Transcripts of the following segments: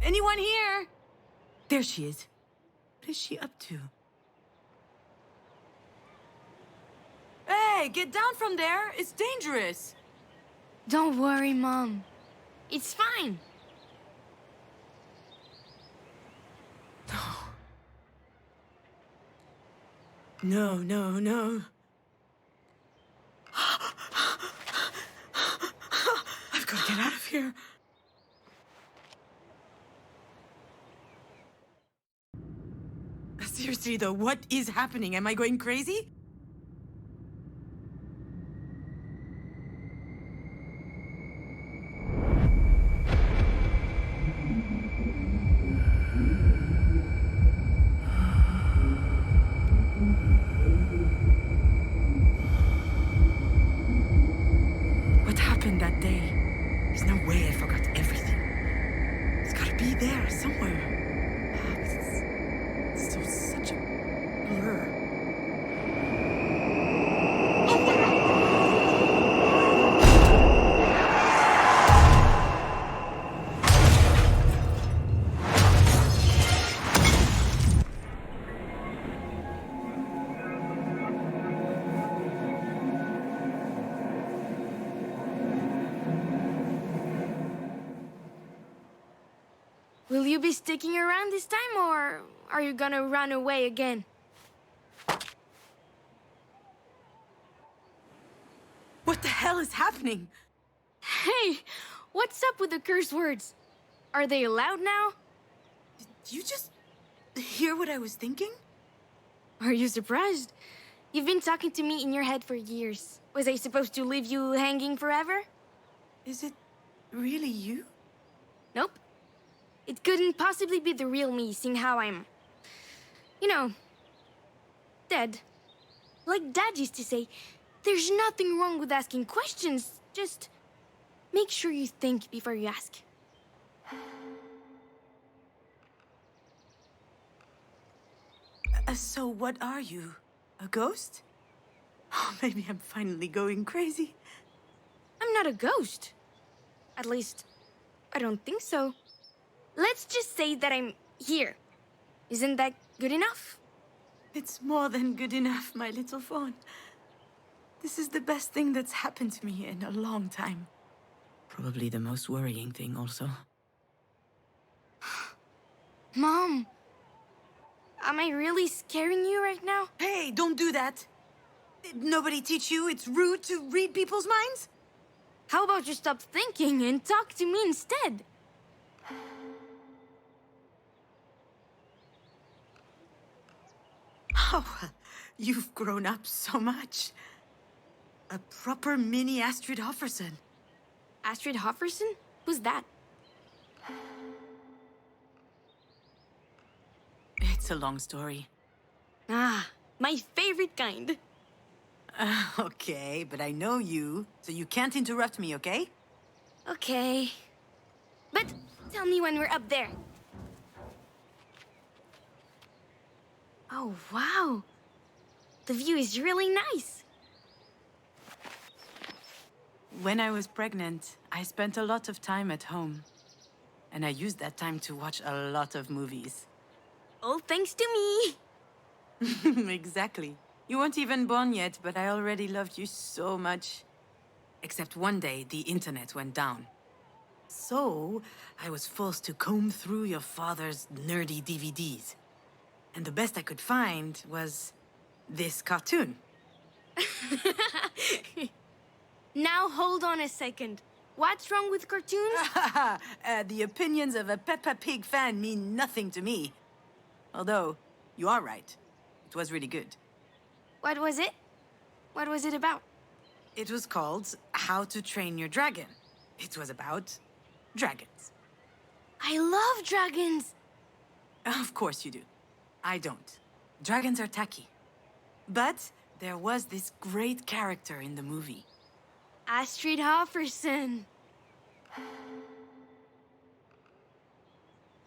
Anyone here? There she is. What is she up to? Hey, get down from there. It's dangerous. Don't worry, Mom. It's fine. No, no, no. I've got to get out of here. Seriously, though, what is happening? Am I going crazy? What happened that day? There's no way I forgot everything. It's gotta be there somewhere. It's so such a blur. Will you be sticking around this time, or are you gonna run away again? What the hell is happening? Hey, what's up with the curse words? Are they allowed now? Did you just hear what I was thinking? Are you surprised? You've been talking to me in your head for years. Was I supposed to leave you hanging forever? Is it really you? Nope. It couldn't possibly be the real me, seeing how I'm... you know... dead. Like Dad used to say, there's nothing wrong with asking questions. Just make sure you think before you ask. So what are you? A ghost? Oh, maybe I'm finally going crazy. I'm not a ghost. At least, I don't think so. Let's just say that I'm here. Isn't that good enough? It's more than good enough, my little fawn. This is the best thing that's happened to me in a long time. Probably the most worrying thing, also. Mom, am I really scaring you right now? Hey, don't do that! Did nobody teach you it's rude to read people's minds? How about you stop thinking and talk to me instead? Oh, you've grown up so much. A proper mini Astrid Hofferson. Astrid Hofferson? Who's that? It's a long story. Ah, my favorite kind. Okay, but I know you, so you can't interrupt me, okay? Okay. But tell me when we're up there. Oh, wow. The view is really nice. When I was pregnant, I spent a lot of time at home. And I used that time to watch a lot of movies. All thanks to me. Exactly. You weren't even born yet, but I already loved you so much. Except one day, the internet went down. So, I was forced to comb through your father's nerdy DVDs. And the best I could find was this cartoon. Now hold on a second. What's wrong with cartoons? The opinions of a Peppa Pig fan mean nothing to me. Although, you are right. It was really good. What was it? What was it about? It was called How to Train Your Dragon. It was about dragons. I love dragons. Of course you do. I don't. Dragons are tacky. But there was this great character in the movie. Astrid Hofferson.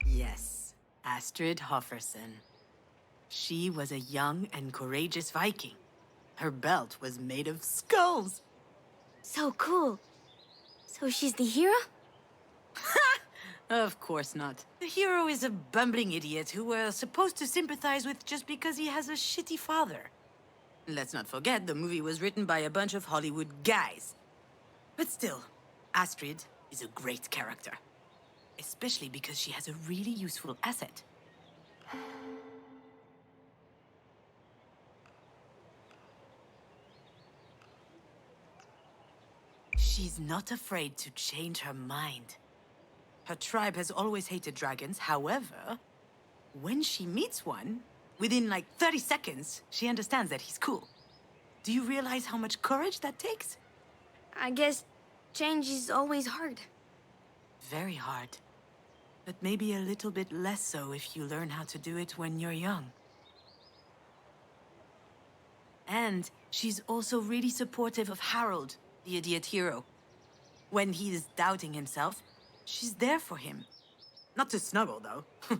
Yes, Astrid Hofferson. She was a young and courageous Viking. Her belt was made of skulls. So cool. So she's the hero? Of course not. The hero is a bumbling idiot who we're supposed to sympathize with just because he has a shitty father. Let's not forget, the movie was written by a bunch of Hollywood guys. But still, Astrid is a great character. Especially because she has a really useful asset. She's not afraid to change her mind. Her tribe has always hated dragons. However, when she meets one, within like 30 seconds, she understands that he's cool. Do you realize how much courage that takes? I guess change is always hard. Very hard. But maybe a little bit less so if you learn how to do it when you're young. And she's also really supportive of Harold, the idiot hero. When he's doubting himself, she's there for him. Not to snuggle, though.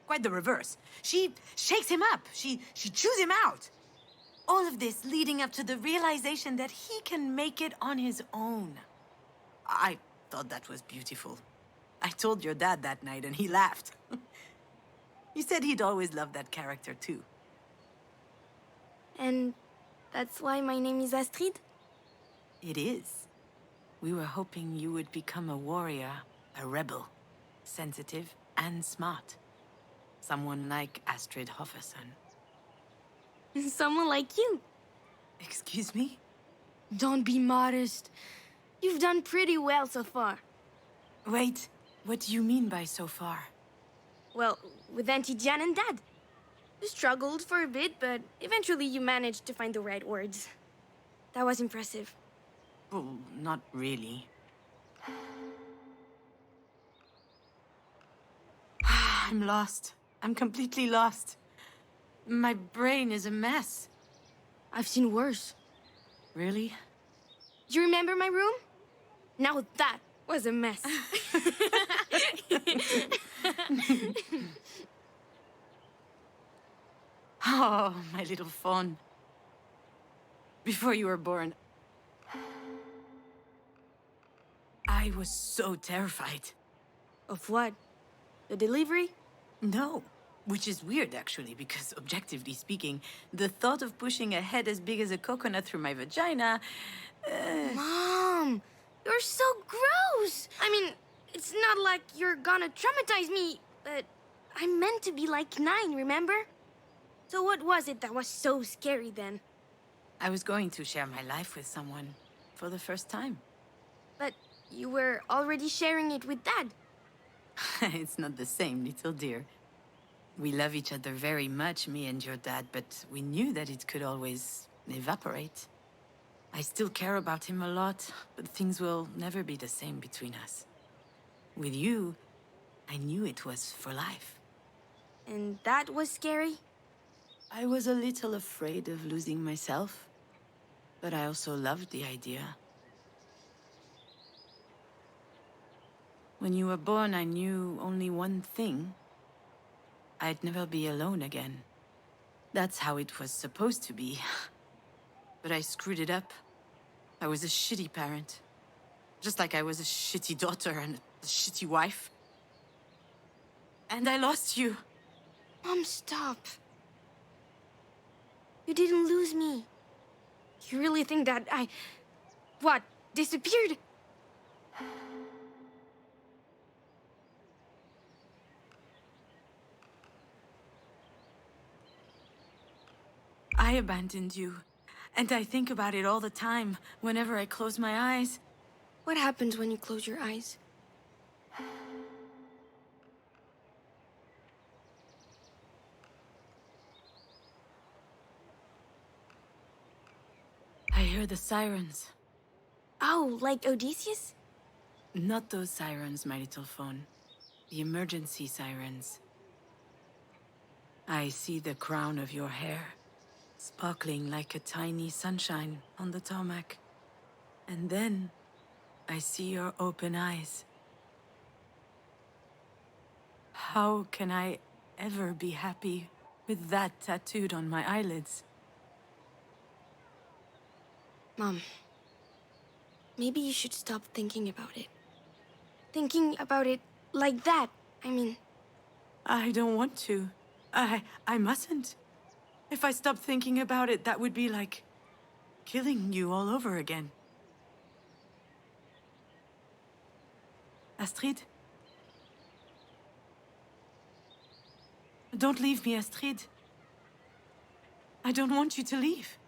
Quite the reverse. She shakes him up. She chews him out. All of this leading up to the realization that he can make it on his own. I thought that was beautiful. I told your dad that night and he laughed. He said he'd always loved that character too. And that's why my name is Astrid? It is. We were hoping you would become a warrior, a rebel, sensitive and smart. Someone like Astrid Hofferson. Someone like you. Excuse me? Don't be modest. You've done pretty well so far. Wait, what do you mean by so far? Well, with Auntie Jan and Dad. You struggled for a bit, but eventually you managed to find the right words. That was impressive. Well, not really. I'm lost. I'm completely lost. My brain is a mess. I've seen worse. Really? You remember my room? Now that was a mess. Oh, my little fawn. Before you were born, I was so terrified. Of what? The delivery? No. Which is weird, actually, because objectively speaking, the thought of pushing a head as big as a coconut through my vagina... Mom, you're so gross. I mean, it's not like you're gonna traumatize me, but I'm meant to be like 9, remember? So what was it that was so scary then? I was going to share my life with someone for the first time. But you were already sharing it with Dad. It's not the same, little dear. We love each other very much, me and your dad, but we knew that it could always evaporate. I still care about him a lot, but things will never be the same between us. With you, I knew it was for life. And that was scary? I was a little afraid of losing myself, but I also loved the idea. When you were born, I knew only one thing. I'd never be alone again. That's how it was supposed to be. But I screwed it up. I was a shitty parent. Just like I was a shitty daughter and a shitty wife. And I lost you. Mom, stop. You didn't lose me. You really think that I... what, disappeared? I abandoned you. And I think about it all the time, whenever I close my eyes. What happens when you close your eyes? I hear the sirens. Oh, like Odysseus? Not those sirens, my little phone. The emergency sirens. I see the crown of your hair, sparkling like a tiny sunshine on the tarmac. And then, I see your open eyes. How can I ever be happy with that tattooed on my eyelids? Mom, maybe you should stop thinking about it. Thinking about it Like that, I mean. I don't want to. I mustn't. If I stopped thinking about it, that would be like killing you all over again. Astrid? Don't leave me, Astrid. I don't want you to leave.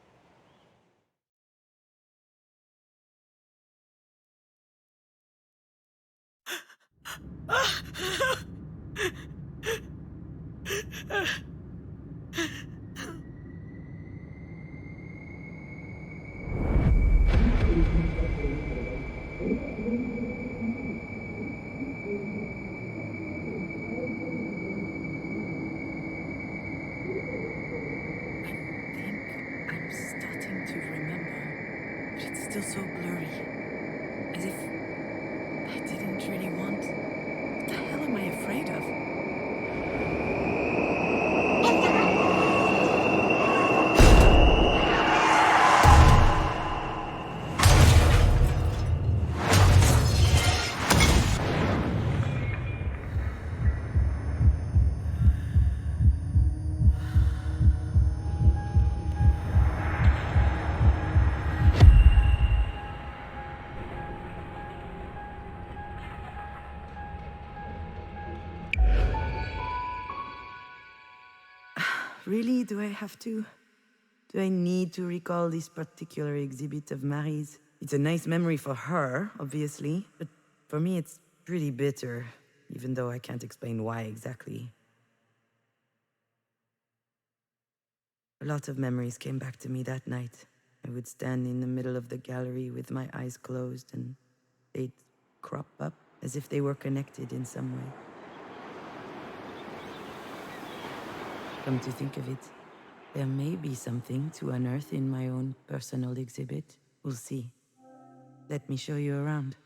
I'm starting to remember, but it's still so blurry. As if I didn't really want. What the hell am I afraid of? Really? Do I have to? Do I need to recall this particular exhibit of Marie's? It's a nice memory for her, obviously, but for me it's pretty bitter, even though I can't explain why exactly. A lot of memories came back to me that night. I would stand in the middle of the gallery with my eyes closed, and they'd crop up as if they were connected in some way. Come to think of it, there may be something to unearth in my own personal exhibit. We'll see. Let me show you around.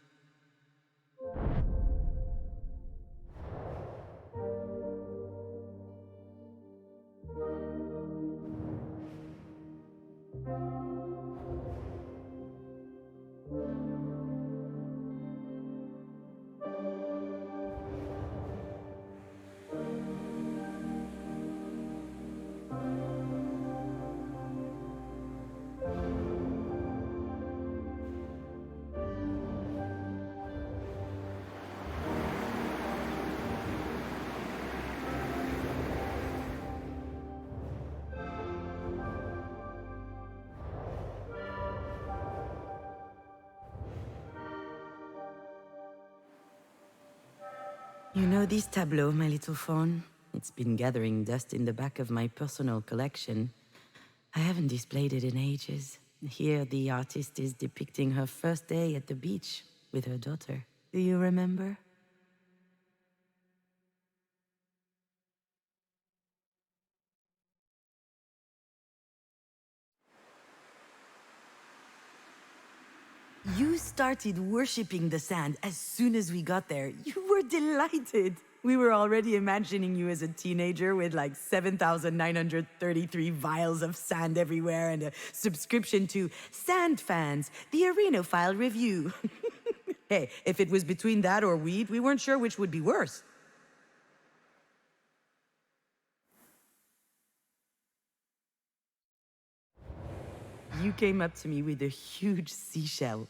You know this tableau, my little fawn? It's been gathering dust in the back of my personal collection. I haven't displayed it in ages. Here, the artist is depicting her first day at the beach with her daughter. Do you remember? You started worshipping the sand as soon as we got there. You were delighted. We were already imagining you as a teenager with like 7,933 vials of sand everywhere and a subscription to Sand Fans, the Arenophile Review. Hey, if it was between that or weed, we weren't sure which would be worse. You came up to me with a huge seashell.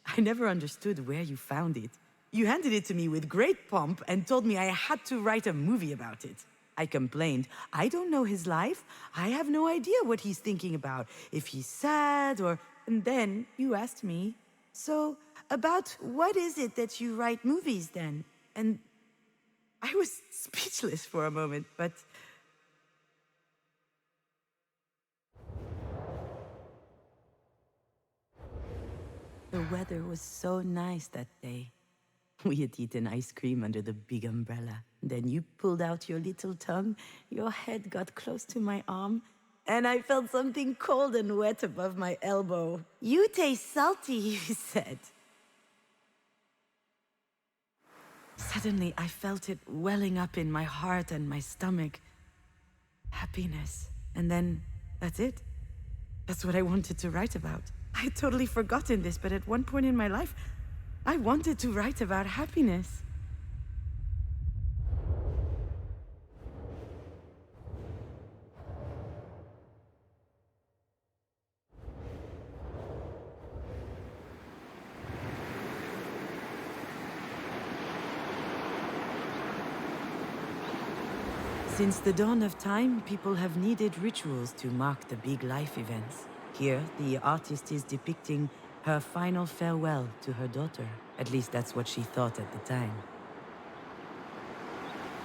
I never understood where you found it. You handed it to me with great pomp and told me I had to write a movie about it. I complained, I don't know his life. I have no idea what he's thinking about, if he's sad or... And then you asked me, so about what is it that you write movies then? And I was speechless for a moment, but... The weather was so nice that day. We had eaten ice cream under the big umbrella. Then you pulled out your little tongue, your head got close to my arm, and I felt something cold and wet above my elbow. You taste salty, you said. Suddenly, I felt it welling up in my heart and my stomach. Happiness. And then, that's it. That's what I wanted to write about. I had totally forgotten this, but at one point in my life, I wanted to write about happiness. Since the dawn of time, people have needed rituals to mark the big life events. Here, the artist is depicting her final farewell to her daughter. At least that's what she thought at the time.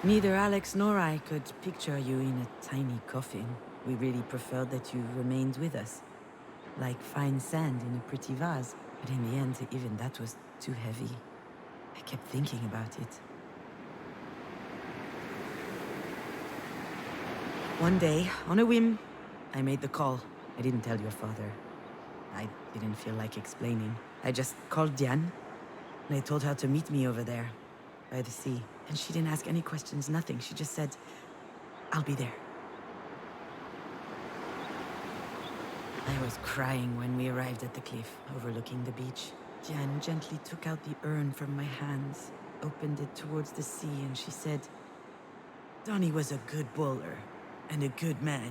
Neither Alex nor I could picture you in a tiny coffin. We really preferred that you remained with us, like fine sand in a pretty vase. But in the end, even that was too heavy. I kept thinking about it. One day, on a whim, I made the call. I didn't tell your father. I didn't feel like explaining. I just called Diane, and I told her to meet me over there, by the sea. And she didn't ask any questions, nothing. She just said, I'll be there. I was crying when we arrived at the cliff, overlooking the beach. Diane gently took out the urn from my hands, opened it towards the sea, and she said, Donnie was a good bowler, and a good man.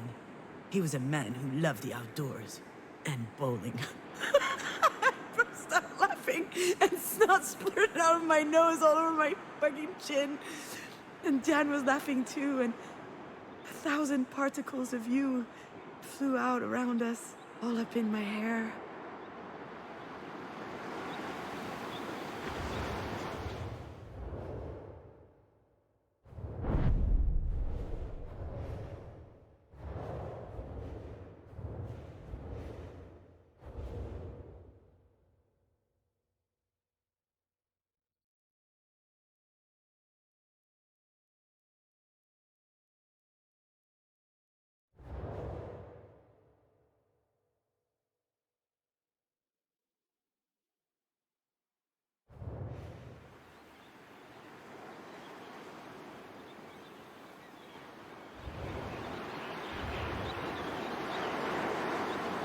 He was a man who loved the outdoors, and bowling. I burst out laughing, and snot splurted out of my nose all over my fucking chin. And Diane was laughing too, and 1,000 particles of you flew out around us, all up in my hair.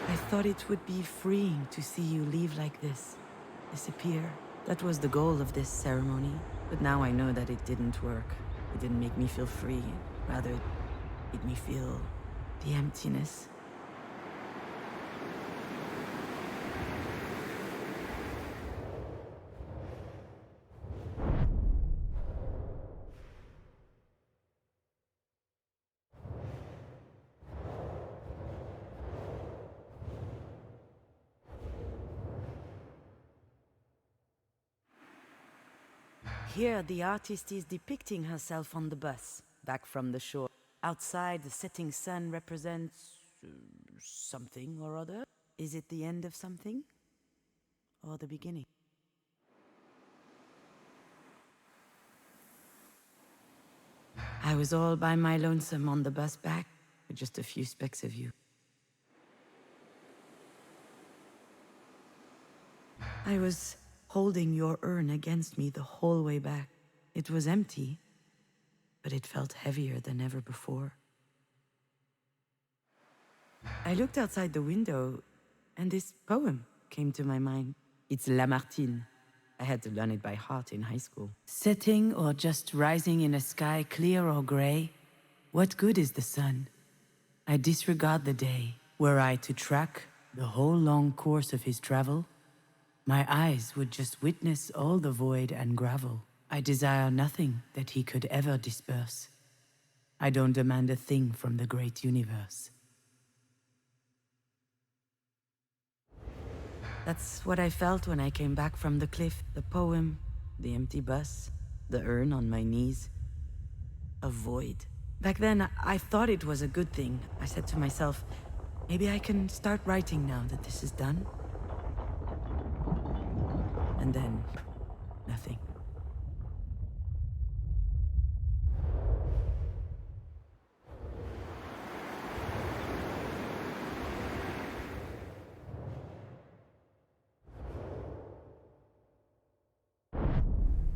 I thought it would be freeing to see you leave like this, disappear. That was the goal of this ceremony. But now I know that it didn't work. It didn't make me feel free. Rather, it made me feel the emptiness. Here, the artist is depicting herself on the bus, back from the shore. Outside, the setting sun represents something or other. Is it the end of something? Or the beginning? I was all by my lonesome on the bus back, with just a few specks of you. I was holding your urn against me the whole way back. It was empty, but it felt heavier than ever before. I looked outside the window, and this poem came to my mind. It's Lamartine. I had to learn it by heart in high school. Setting or just rising in a sky clear or gray, what good is the sun? I disregard the day. Were I to track the whole long course of his travel, my eyes would just witness all the void and gravel. I desire nothing that he could ever disperse. I don't demand a thing from the great universe. That's what I felt when I came back from the cliff. The poem, the empty bus, the urn on my knees. A void. Back then, I thought it was a good thing. I said to myself, maybe I can start writing now that this is done. And then, nothing.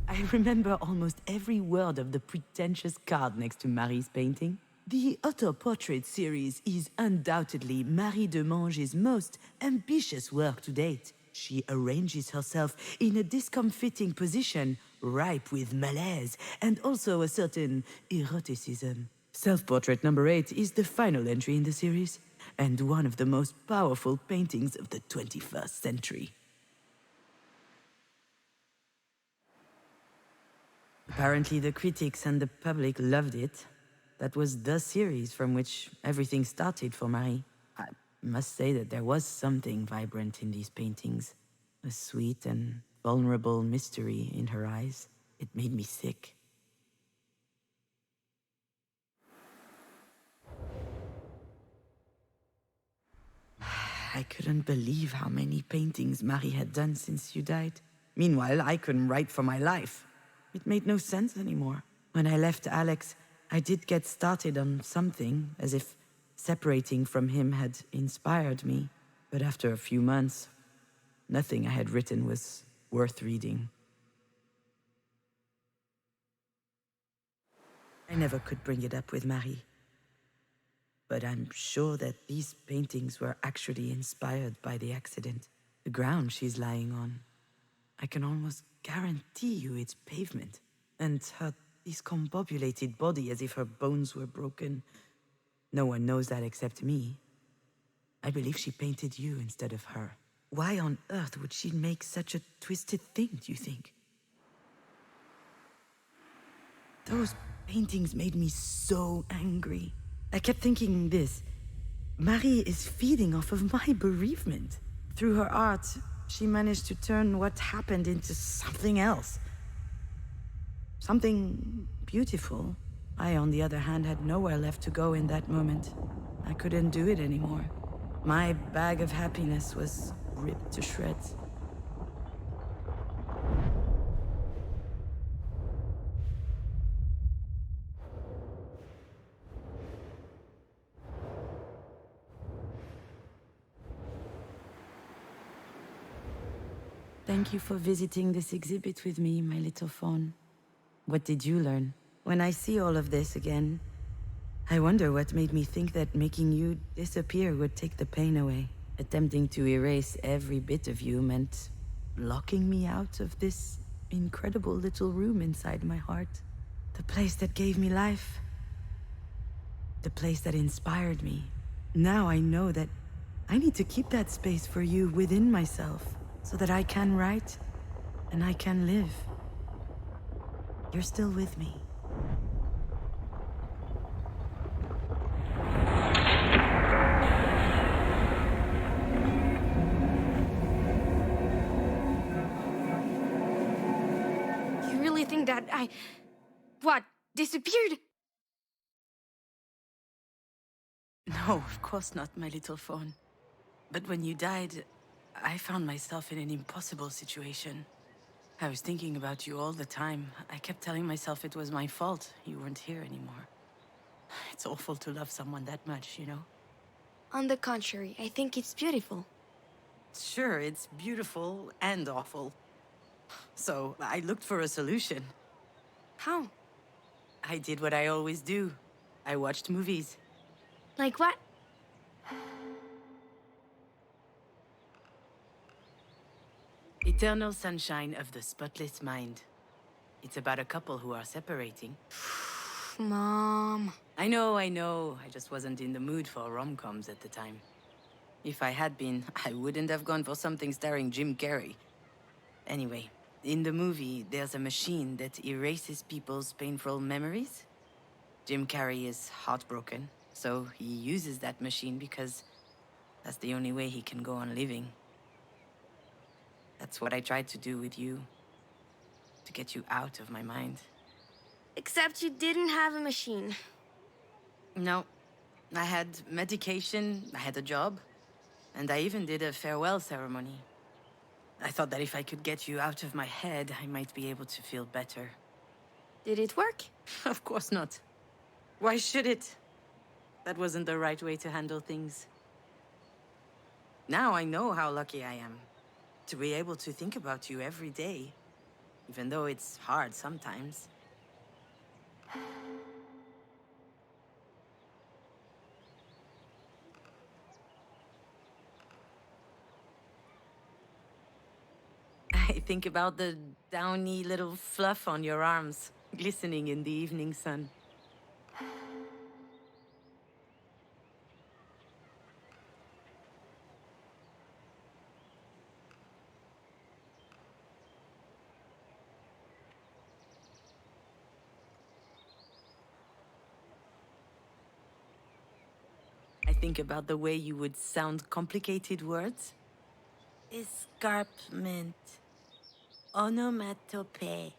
I remember almost every word of the pretentious card next to Marie's painting. The auto-portrait series is undoubtedly Marie de Mange's most ambitious work to date. She arranges herself in a discomfiting position, ripe with malaise and also a certain eroticism. Self-portrait number 8 is the final entry in the series, and one of the most powerful paintings of the 21st century. Apparently the critics and the public loved it. that was the series from which everything started for Marie. I must say that there was something vibrant in these paintings, a sweet and vulnerable mystery in her eyes. It made me sick. I couldn't believe how many paintings Marie had done since you died. Meanwhile, I couldn't write for my life. It made no sense anymore. When I left Alex, I did get started on something, as if separating from him had inspired me. But after a few months, nothing I had written was worth reading. I never could bring it up with Marie. But I'm sure that these paintings were actually inspired by the accident. The ground she's lying on. I can almost guarantee you it's pavement. And her discombobulated body as if her bones were broken. No one knows that except me. I believe she painted you instead of her. Why on earth would she make such a twisted thing, do you think? Those paintings made me so angry. I kept thinking this. Marie is feeding off of my bereavement. Through her art, she managed to turn what happened into something else. Something beautiful. I, on the other hand, had nowhere left to go in that moment. I couldn't do it anymore. My bag of happiness was ripped to shreds. Thank you for visiting this exhibit with me, my little fawn. What did you learn? When I see all of this again, I wonder what made me think that making you disappear would take the pain away. Attempting to erase every bit of you meant locking me out of this incredible little room inside my heart. The place that gave me life. The place that inspired me. Now I know that I need to keep that space for you within myself, so that I can write and I can live. You're still with me. You really think that I... What? Disappeared? No, of course not, my little fawn. But when you died, I found myself in an impossible situation. I was thinking about you all the time. I kept telling myself it was my fault you weren't here anymore. It's awful to love someone that much, you know? On the contrary, I think it's beautiful. Sure, it's beautiful and awful. So I looked for a solution. How? I did what I always do. I watched movies. Like what? Eternal Sunshine of the Spotless Mind. It's about a couple who are separating. Mom... I know. I just wasn't in the mood for rom-coms at the time. If I had been, I wouldn't have gone for something starring Jim Carrey. Anyway, in the movie, there's a machine that erases people's painful memories. Jim Carrey is heartbroken, so he uses that machine because that's the only way he can go on living. That's what I tried to do with you. To get you out of my mind. Except you didn't have a machine. No. I had medication, I had a job, and I even did a farewell ceremony. I thought that if I could get you out of my head, I might be able to feel better. Did it work? Of course not. Why should it? That wasn't the right way to handle things. Now I know how lucky I am. To be able to think about you every day. Even though it's hard sometimes. I think about the downy little fluff on your arms, glistening in the evening sun. think about the way you would sound complicated words. Escarpment, onomatopoeia,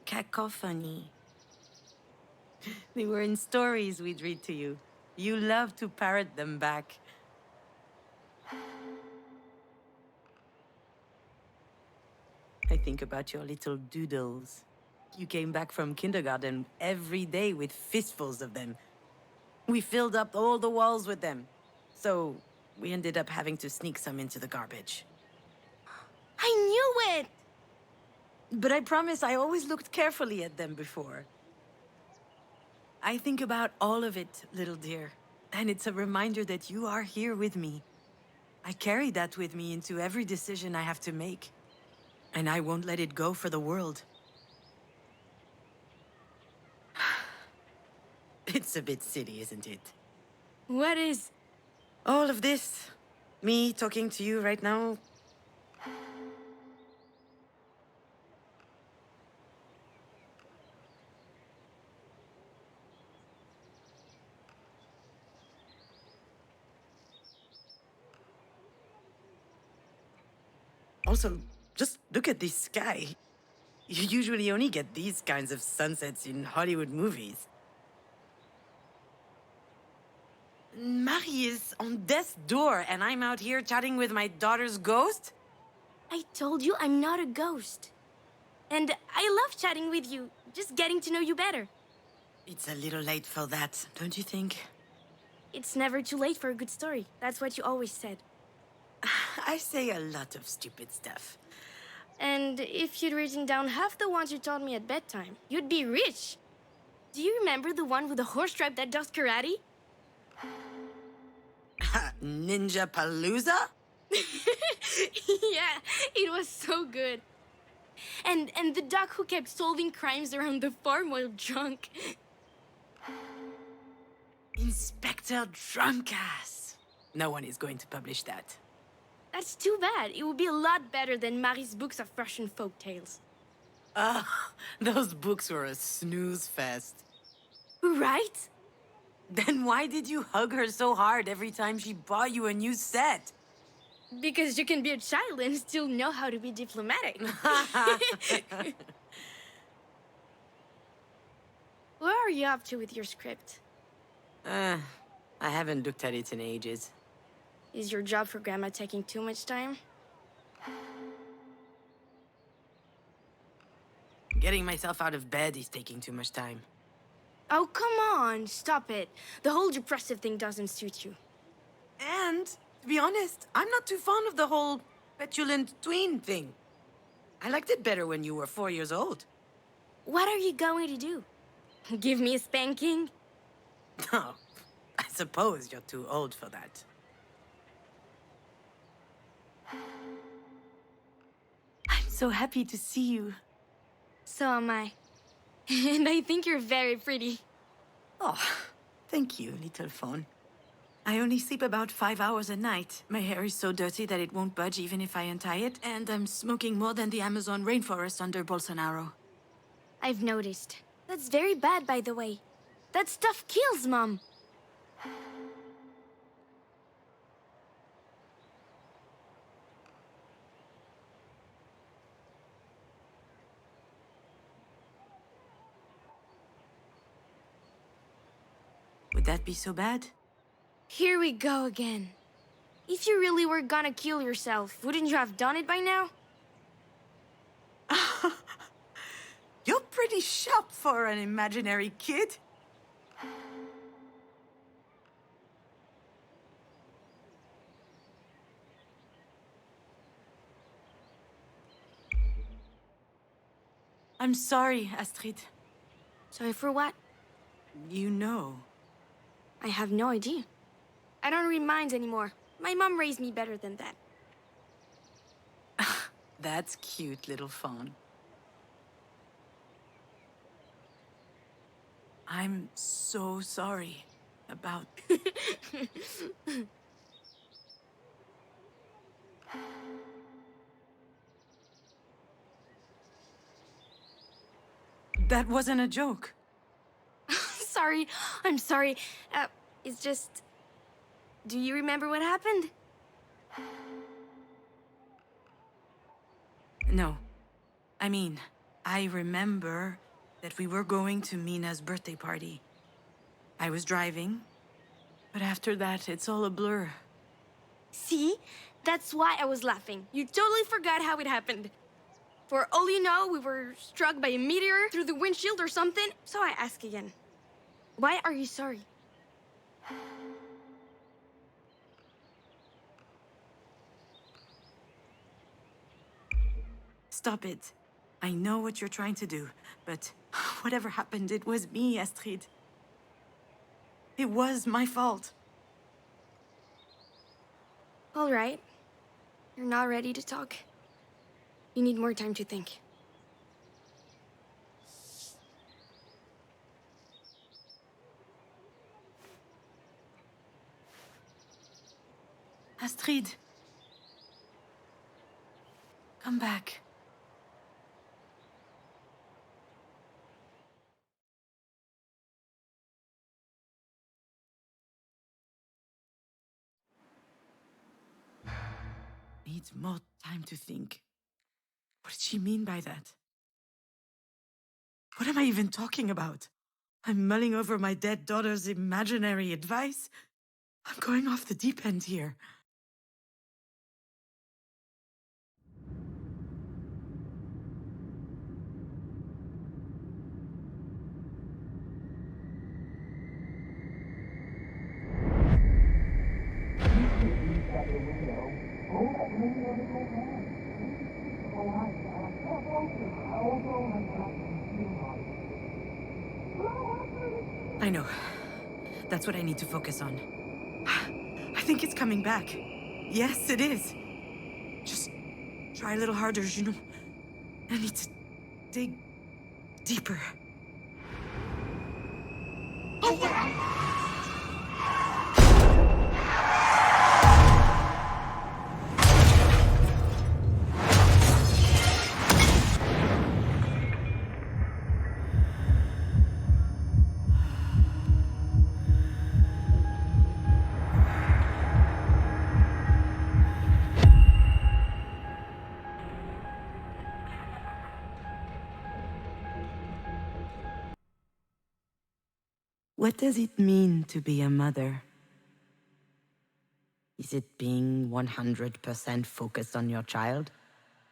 cacophony. They were in stories we'd read to you. You love to parrot them back. I think about your little doodles. You came back from kindergarten every day with fistfuls of them. We filled up all the walls with them. So we ended up having to sneak some into the garbage. I knew it! But I promise I always looked carefully at them before. I think about all of it, little dear. And it's a reminder that you are here with me. I carry that with me into every decision I have to make. And I won't let it go for the world. It's a bit silly, isn't it? What is? All of this. Me talking to you right now. Also, just look at this sky. You usually only get these kinds of sunsets in Hollywood movies. Marie is on death's door, and I'm out here chatting with my daughter's ghost? I told you I'm not a ghost. And I love chatting with you, just getting to know you better. It's a little late for that, don't you think? It's never too late for a good story. That's what you always said. I say a lot of stupid stuff. And if you'd written down half the ones you taught me at bedtime, you'd be rich. Do you remember the one with the horse tribe that does karate? Ninja Palooza? Yeah, it was so good. And the dog who kept solving crimes around the farm while drunk. Inspector Drunkass. No one is going to publish that. That's too bad. It would be a lot better than Marie's books of Russian folk tales. Those books were a snooze fest. Right? Then why did you hug her so hard every time she bought you a new set? Because you can be a child and still know how to be diplomatic. Where are you up to with your script? I haven't looked at it in ages. Is your job for Grandma taking too much time? Getting myself out of bed is taking too much time. Oh, come on, stop it. The whole depressive thing doesn't suit you. And, to be honest, I'm not too fond of the whole petulant tween thing. I liked it better when you were 4 years old. What are you going to do? Give me a spanking? No, I suppose you're too old for that. I'm so happy to see you. So am I. And I think you're very pretty. Oh, thank you, little phone. I only sleep about 5 hours a night. My hair is so dirty that it won't budge even if I untie it, and I'm smoking more than the Amazon rainforest under Bolsonaro. I've noticed. That's very bad, by the way. That stuff kills, Mom. Would that be so bad? Here we go again. If you really were gonna kill yourself, wouldn't you have done it by now? You're pretty sharp for an imaginary kid. I'm sorry, Astrid. Sorry for what? You know. I have no idea. I don't read minds anymore. My mom raised me better than that. That's cute, little fawn. I'm so sorry about... That wasn't a joke. Sorry, I'm sorry. It's just... Do you remember what happened? No. I mean, I remember that we were going to Mina's birthday party. I was driving, but after that, it's all a blur. See? That's why I was laughing. You totally forgot how it happened. For all you know, we were struck by a meteor through the windshield or something. So I ask again, why are you sorry? Stop it. I know what you're trying to do, but whatever happened, it was me, Astrid. It was my fault. All right. You're not ready to talk. You need more time to think. Astrid. Come back. Needs more time to think. What did she mean by that? What am I even talking about? I'm mulling over my dead daughter's imaginary advice. I'm going off the deep end here. I know. That's what I need to focus on. I think it's coming back. Yes, it is. Just try a little harder, Junon. I need to dig deeper. What does it mean to be a mother? Is it being 100% focused on your child?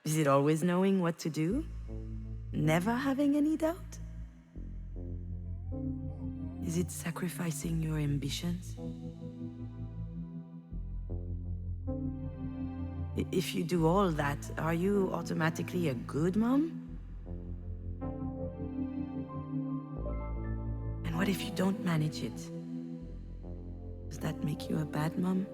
Is it always knowing what to do? Never having any doubt? Is it sacrificing your ambitions? If you do all that, are you automatically a good mom? And what if you don't manage it? Does that make you a bad mom?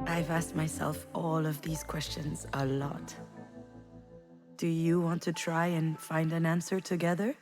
I've asked myself all of these questions a lot. Do you want to try and find an answer together?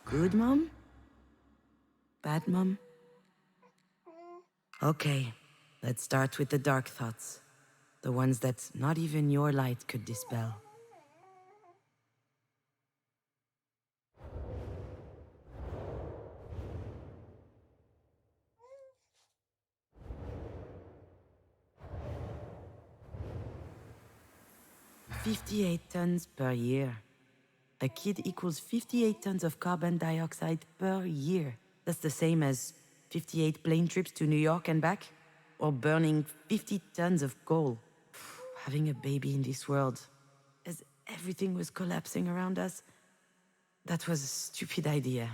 Good mom? Bad mom? Okay, let's start with the dark thoughts. The ones that not even your light could dispel. "58 tons per year. A kid equals 58 tons of carbon dioxide per year. That's the same as 58 plane trips to New York and back, or burning 50 tons of coal. Having a baby in this world, as everything was collapsing around us, that was a stupid idea.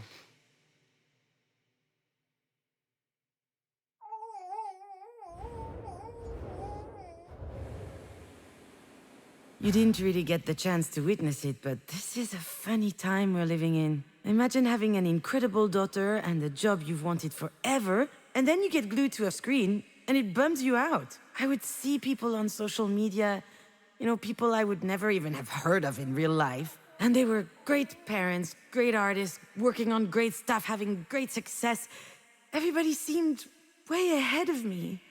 You didn't really get the chance to witness it, but this is a funny time we're living in. Imagine having an incredible daughter and a job you've wanted forever, and then you get glued to a screen, and it bums you out. I would see people on social media, people I would never even have heard of in real life. And they were great parents, great artists, working on great stuff, having great success. Everybody seemed way ahead of me.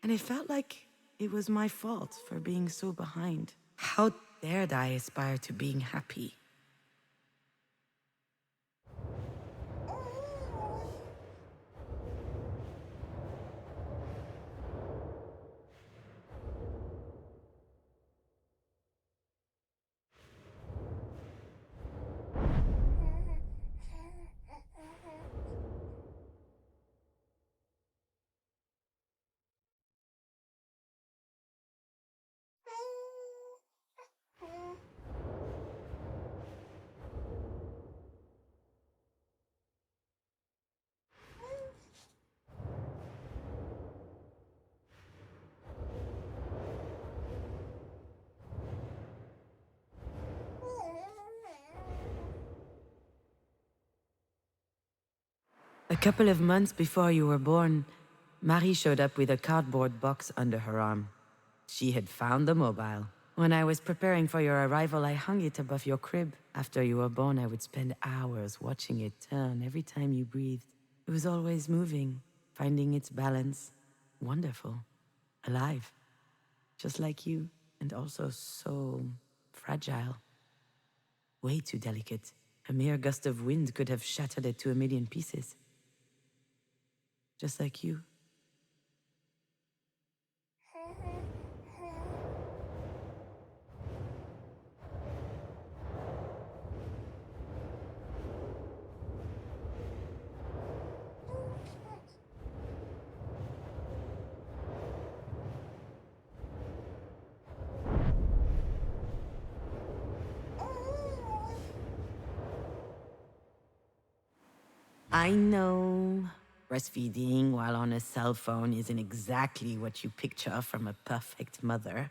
And it felt like it was my fault for being so behind. How dared I aspire to being happy? A couple of months before you were born, Marie showed up with a cardboard box under her arm. She had found the mobile. When I was preparing for your arrival, I hung it above your crib. After you were born, I would spend hours watching it turn every time you breathed. It was always moving, finding its balance. Wonderful. Alive. Just like you, and also so fragile. Way too delicate. A mere gust of wind could have shattered it to a million pieces. Just like you. I know breastfeeding while on a cell phone isn't exactly what you picture from a perfect mother.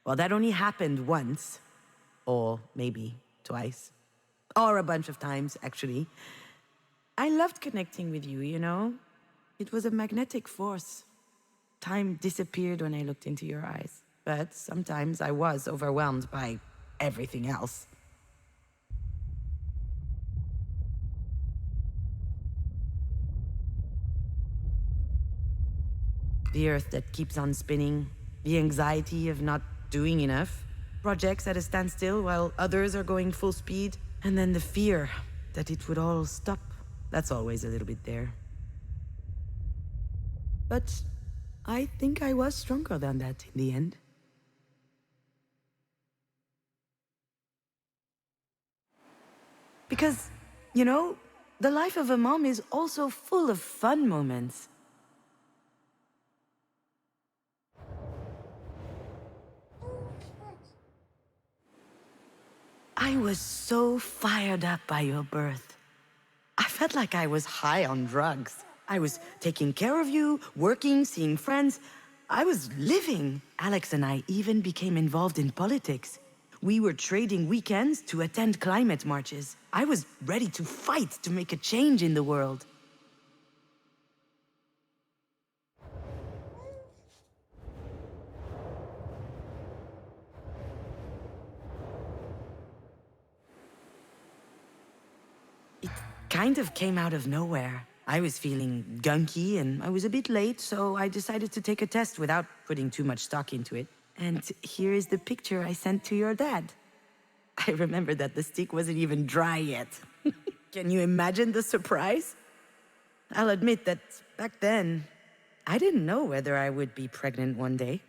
Well, that only happened once. Or maybe twice. Or a bunch of times, actually. I loved connecting with you. It was a magnetic force. Time disappeared when I looked into your eyes. But sometimes I was overwhelmed by everything else. The earth that keeps on spinning, the anxiety of not doing enough, projects at a standstill while others are going full speed, and then the fear that it would all stop. That's always a little bit there. But I think I was stronger than that in the end. Because, the life of a mom is also full of fun moments. I was so fired up by your birth. I felt like I was high on drugs. I was taking care of you, working, seeing friends. I was living. Alex and I even became involved in politics. We were trading weekends to attend climate marches. I was ready to fight to make a change in the world. It kind of came out of nowhere. I was feeling gunky and I was a bit late, so I decided to take a test without putting too much stock into it. And here is the picture I sent to your dad. I remember that the stick wasn't even dry yet. Can you imagine the surprise? I'll admit that back then, I didn't know whether I would be pregnant one day.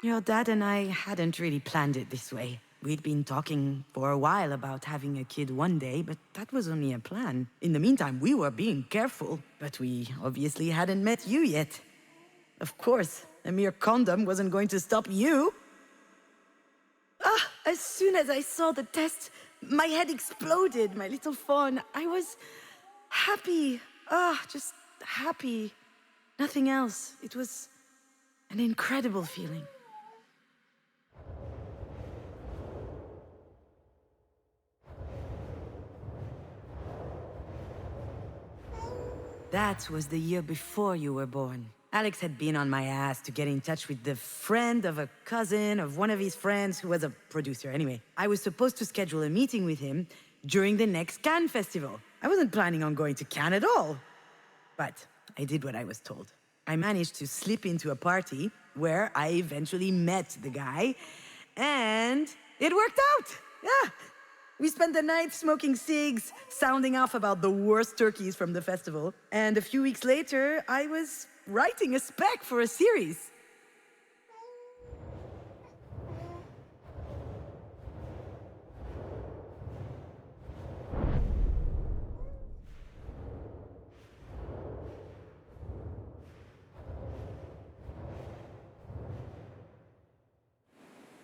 Your dad and I hadn't really planned it this way. We'd been talking for a while about having a kid one day, but that was only a plan. In the meantime, we were being careful, but we obviously hadn't met you yet. Of course, a mere condom wasn't going to stop you. As soon as I saw the test, my head exploded, my little fawn. I was happy. Just happy. Nothing else. It was an incredible feeling. That was the year before you were born. Alex had been on my ass to get in touch with the friend of a cousin of one of his friends who was a producer. Anyway, I was supposed to schedule a meeting with him during the next Cannes festival. I wasn't planning on going to Cannes at all. But I did what I was told. I managed to slip into a party where I eventually met the guy, and it worked out. Yeah. We spent the night smoking cigs, sounding off about the worst turkeys from the festival. And a few weeks later, I was writing a spec for a series.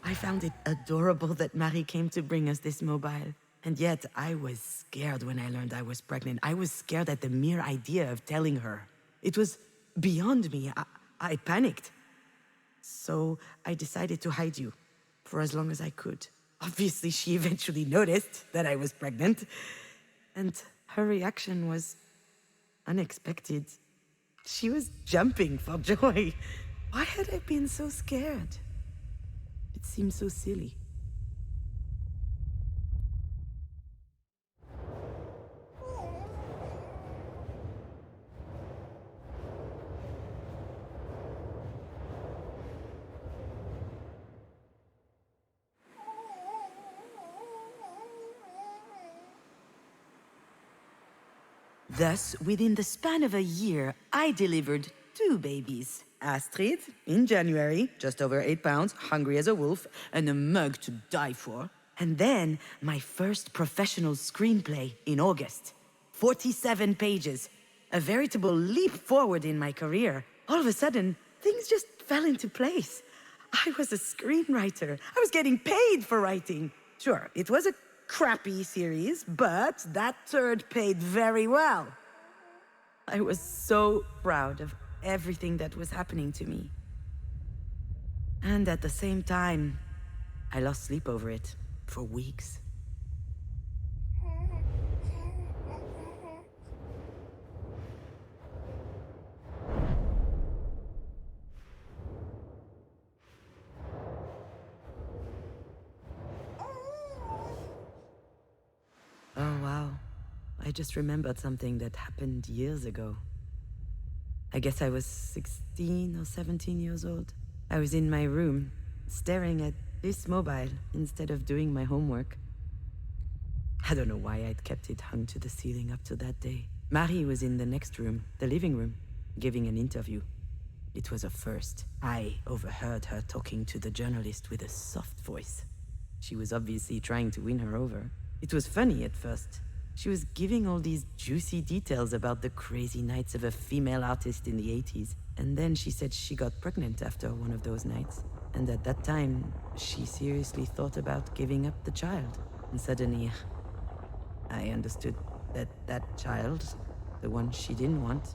I found it adorable that Marie came to bring us this mobile. And yet, I was scared when I learned I was pregnant. I was scared at the mere idea of telling her. It was beyond me. I panicked. So I decided to hide you for as long as I could. Obviously, she eventually noticed that I was pregnant. And her reaction was unexpected. She was jumping for joy. Why had I been so scared? It seemed so silly. Thus, within the span of a year, I delivered 2 babies. Astrid, in January, just over 8 pounds, hungry as a wolf, and a mug to die for. And then, my first professional screenplay in August. 47 pages. A veritable leap forward in my career. All of a sudden, things just fell into place. I was a screenwriter. I was getting paid for writing. Sure, it was a crappy series, but that third paid very well. I was so proud of everything that was happening to me. And at the same time, I lost sleep over it for weeks. Oh, wow. I just remembered something that happened years ago. I guess I was 16 or 17 years old. I was in my room, staring at this mobile instead of doing my homework. I don't know why I'd kept it hung to the ceiling up to that day. Marie was in the next room, the living room, giving an interview. It was a first. I overheard her talking to the journalist with a soft voice. She was obviously trying to win her over. It was funny at first. She was giving all these juicy details about the crazy nights of a female artist in the 80s. And then she said she got pregnant after one of those nights. And at that time, she seriously thought about giving up the child. And suddenly, I understood that that child, the one she didn't want,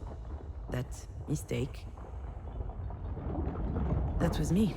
that mistake, that was me.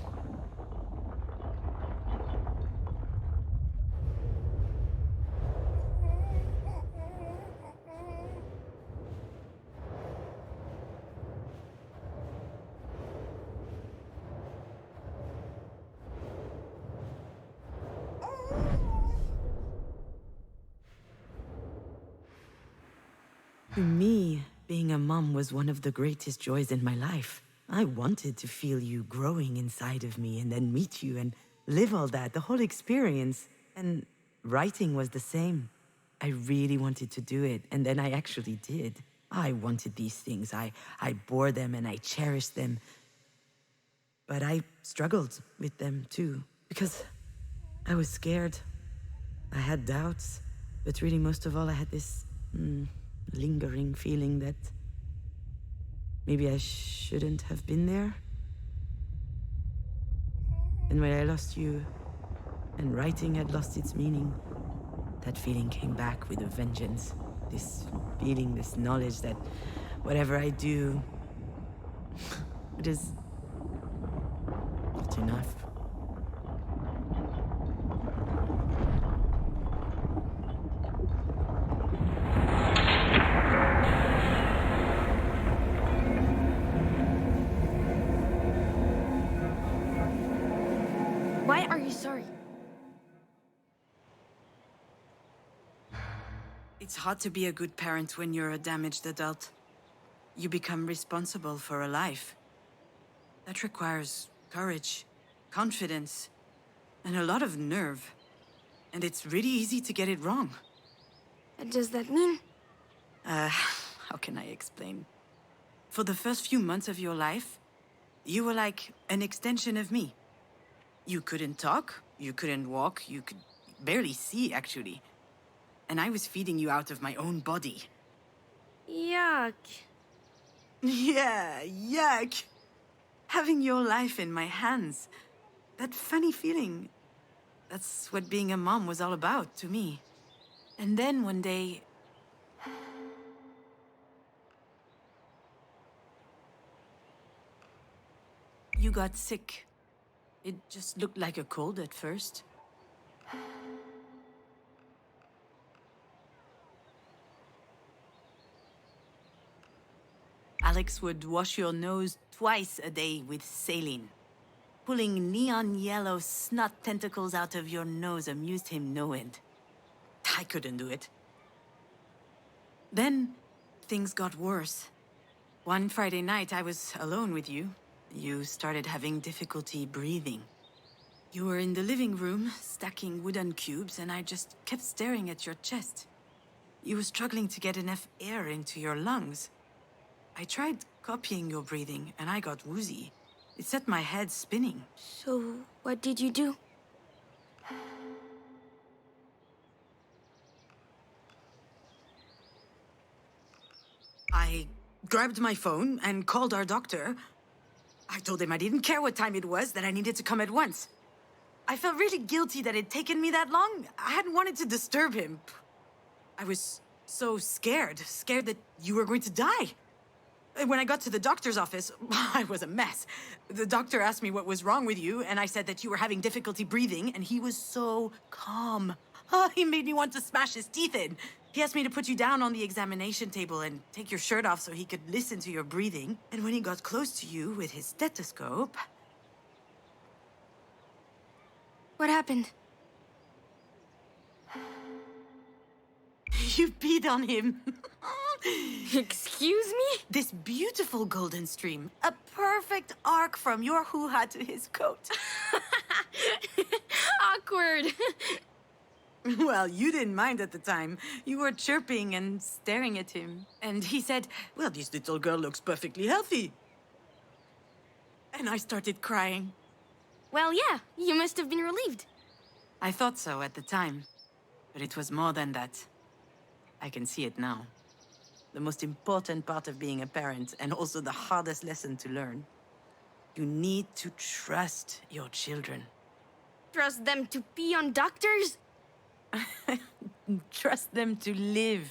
To me, being a mom was one of the greatest joys in my life. I wanted to feel you growing inside of me and then meet you and live all that, the whole experience. And writing was the same. I really wanted to do it, and then I actually did. I wanted these things. I bore them and I cherished them. But I struggled with them too, because I was scared. I had doubts, but really most of all I had this lingering feeling that maybe I shouldn't have been there. And when I lost you, and writing had lost its meaning, that feeling came back with a vengeance. This feeling, this knowledge that whatever I do, it is not enough. sorry. It's hard to be a good parent when you're a damaged adult. You become responsible for a life. That requires courage, confidence, and a lot of nerve. And it's really easy to get it wrong. What does that mean? How can I explain? For the first few months of your life, you were like an extension of me. You couldn't talk, you couldn't walk, you could barely see, actually. And I was feeding you out of my own body. Yuck. Yeah, yuck! Having your life in my hands. That funny feeling. That's what being a mom was all about to me. And then one day... you got sick. It just looked like a cold at first. Alex would wash your nose twice a day with saline. Pulling neon yellow snot tentacles out of your nose amused him no end. I couldn't do it. Then, things got worse. One Friday night, I was alone with you. You started having difficulty breathing. You were in the living room, stacking wooden cubes, and I just kept staring at your chest. You were struggling to get enough air into your lungs. I tried copying your breathing, and I got woozy. It set my head spinning. So, what did you do? I grabbed my phone and called our doctor. I told him I didn't care what time it was, that I needed to come at once. I felt really guilty that it'd taken me that long. I hadn't wanted to disturb him. I was so scared that you were going to die. When I got to the doctor's office, I was a mess. The doctor asked me what was wrong with you, and I said that you were having difficulty breathing, and he was so calm. He made me want to smash his teeth in. He asked me to put you down on the examination table and take your shirt off so he could listen to your breathing. And when he got close to you with his stethoscope... What happened? You peed on him. Excuse me? This beautiful golden stream. A perfect arc from your hoo-ha to his coat. Awkward. Well, you didn't mind at the time. You were chirping and staring at him. And he said, well, this little girl looks perfectly healthy. And I started crying. Well, yeah, you must have been relieved. I thought so at the time. But it was more than that. I can see it now. The most important part of being a parent, and also the hardest lesson to learn. You need to trust your children. Trust them to pee on doctors? Trust them to live.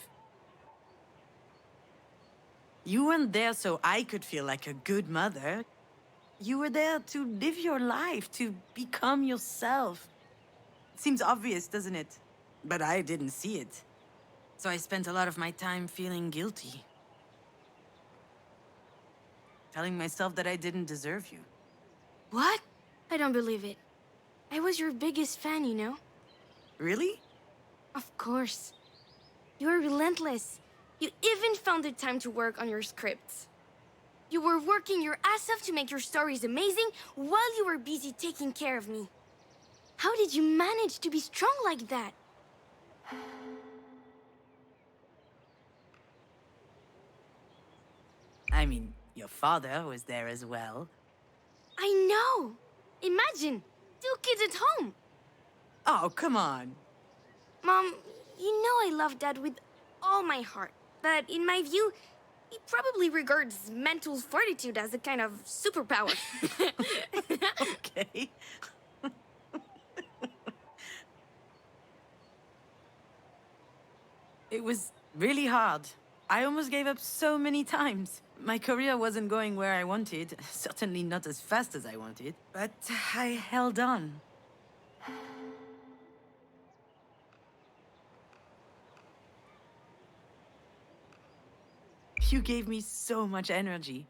You weren't there so I could feel like a good mother. You were there to live your life, to become yourself. It seems obvious, doesn't it? But I didn't see it. So I spent a lot of my time feeling guilty. Telling myself that I didn't deserve you. What? I don't believe it. I was your biggest fan, you know? Really? Of course. You were relentless. You even found the time to work on your scripts. You were working your ass off to make your stories amazing while you were busy taking care of me. How did you manage to be strong like that? I mean, your father was there as well. I know! Imagine! 2 kids at home! Oh, come on. Mom, you know I love Dad with all my heart. But in my view, he probably regards mental fortitude as a kind of superpower. Okay. It was really hard. I almost gave up so many times. My career wasn't going where I wanted, certainly not as fast as I wanted, but I held on. You gave me so much energy.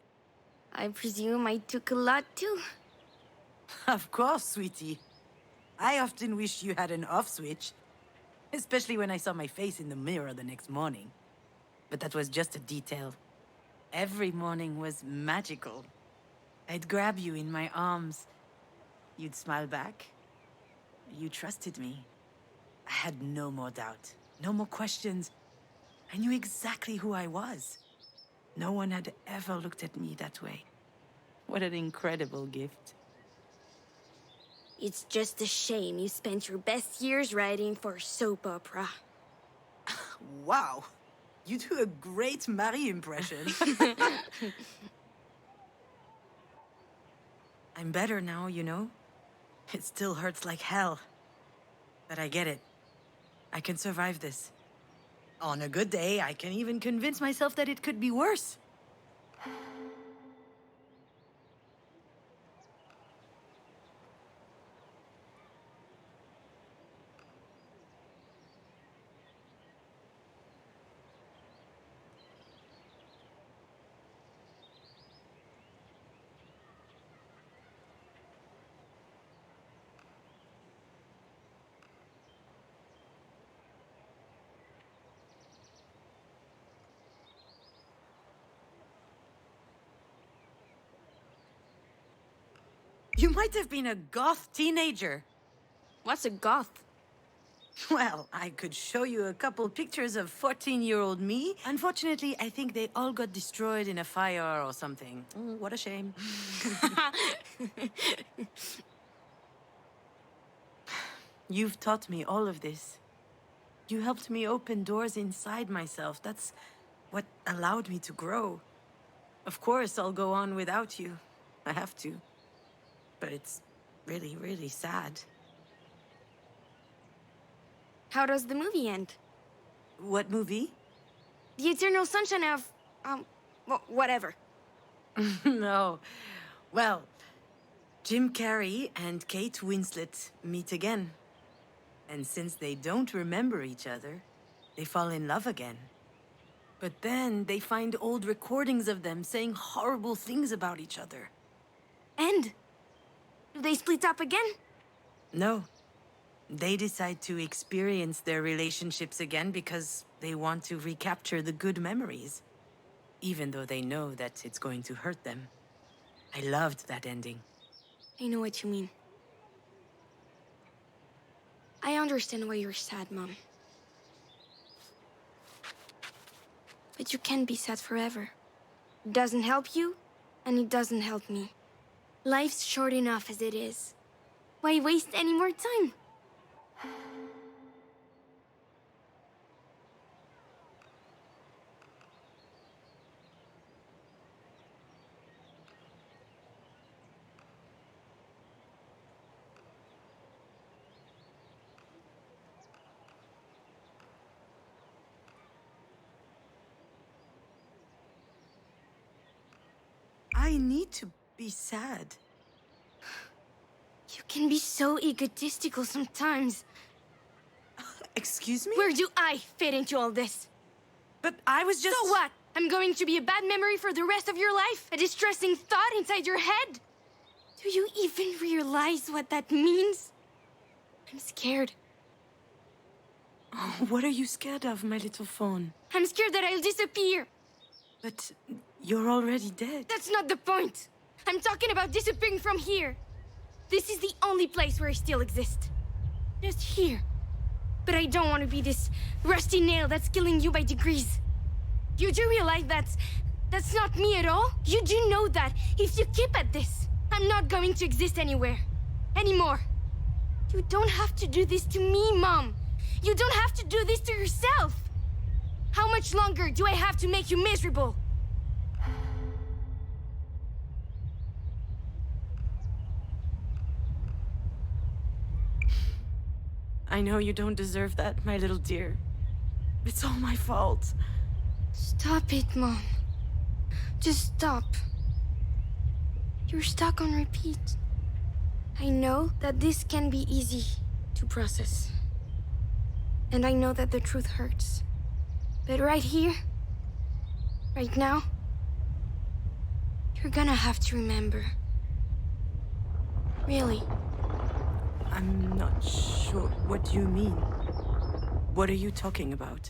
I presume I took a lot too. Of course, sweetie. I often wish you had an off switch, especially when I saw my face in the mirror the next morning. But that was just a detail. Every morning was magical. I'd grab you in my arms. You'd smile back. You trusted me. I had no more doubt, no more questions. I knew exactly who I was. No one had ever looked at me that way. What an incredible gift. It's just a shame you spent your best years writing for a soap opera. Wow! You do a great Marie impression. I'm better now, you know? It still hurts like hell. But I get it. I can survive this. On a good day, I can even convince myself that it could be worse. You might have been a goth teenager. What's a goth? Well, I could show you a couple pictures of 14-year-old me. Unfortunately, I think they all got destroyed in a fire or something. What a shame. You've taught me all of this. You helped me open doors inside myself. That's what allowed me to grow. Of course, I'll go on without you. I have to. But it's really, really sad. How does the movie end? What movie? The Eternal Sunshine of... whatever. No. Well, Jim Carrey and Kate Winslet meet again. And since they don't remember each other, they fall in love again. But then they find old recordings of them saying horrible things about each other. And? Do they split up again? No. They decide to experience their relationships again because they want to recapture the good memories, even though they know that it's going to hurt them. I loved that ending. I know what you mean. I understand why you're sad, Mom. But you can't be sad forever. It doesn't help you, and it doesn't help me. Life's short enough as it is. Why waste any more time? I need to be sad. You can be so egotistical sometimes. Excuse me? Where do I fit into all this? But I was just... So what? I'm going to be a bad memory for the rest of your life? A distressing thought inside your head? Do you even realize what that means? I'm scared. Oh, what are you scared of, my little phone? I'm scared that I'll disappear. But you're already dead. That's not the point. I'm talking about disappearing from here. This is the only place where I still exist. Just here. But I don't want to be this rusty nail that's killing you by degrees. You do realize that's not me at all? You do know that if you keep at this, I'm not going to exist anywhere. Anymore. You don't have to do this to me, Mom. You don't have to do this to yourself. How much longer do I have to make you miserable? I know you don't deserve that, my little dear. It's all my fault. Stop it, Mom. Just stop. You're stuck on repeat. I know that this can be easy to process. And I know that the truth hurts. But right here, right now, you're gonna have to remember. Really. I'm not sure. What do you mean? What are you talking about?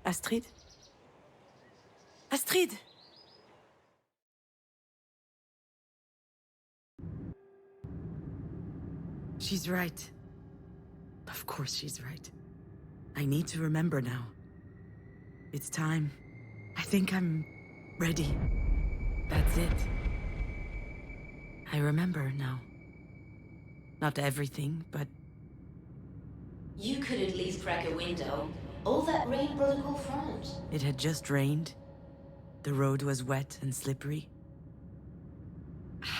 Astrid? Astrid! She's right. Of course she's right. I need to remember now. It's time. I think I'm ready. That's it. I remember now. Not everything, but... You could at least crack a window. All that rain brought a cool front. It had just rained. The road was wet and slippery.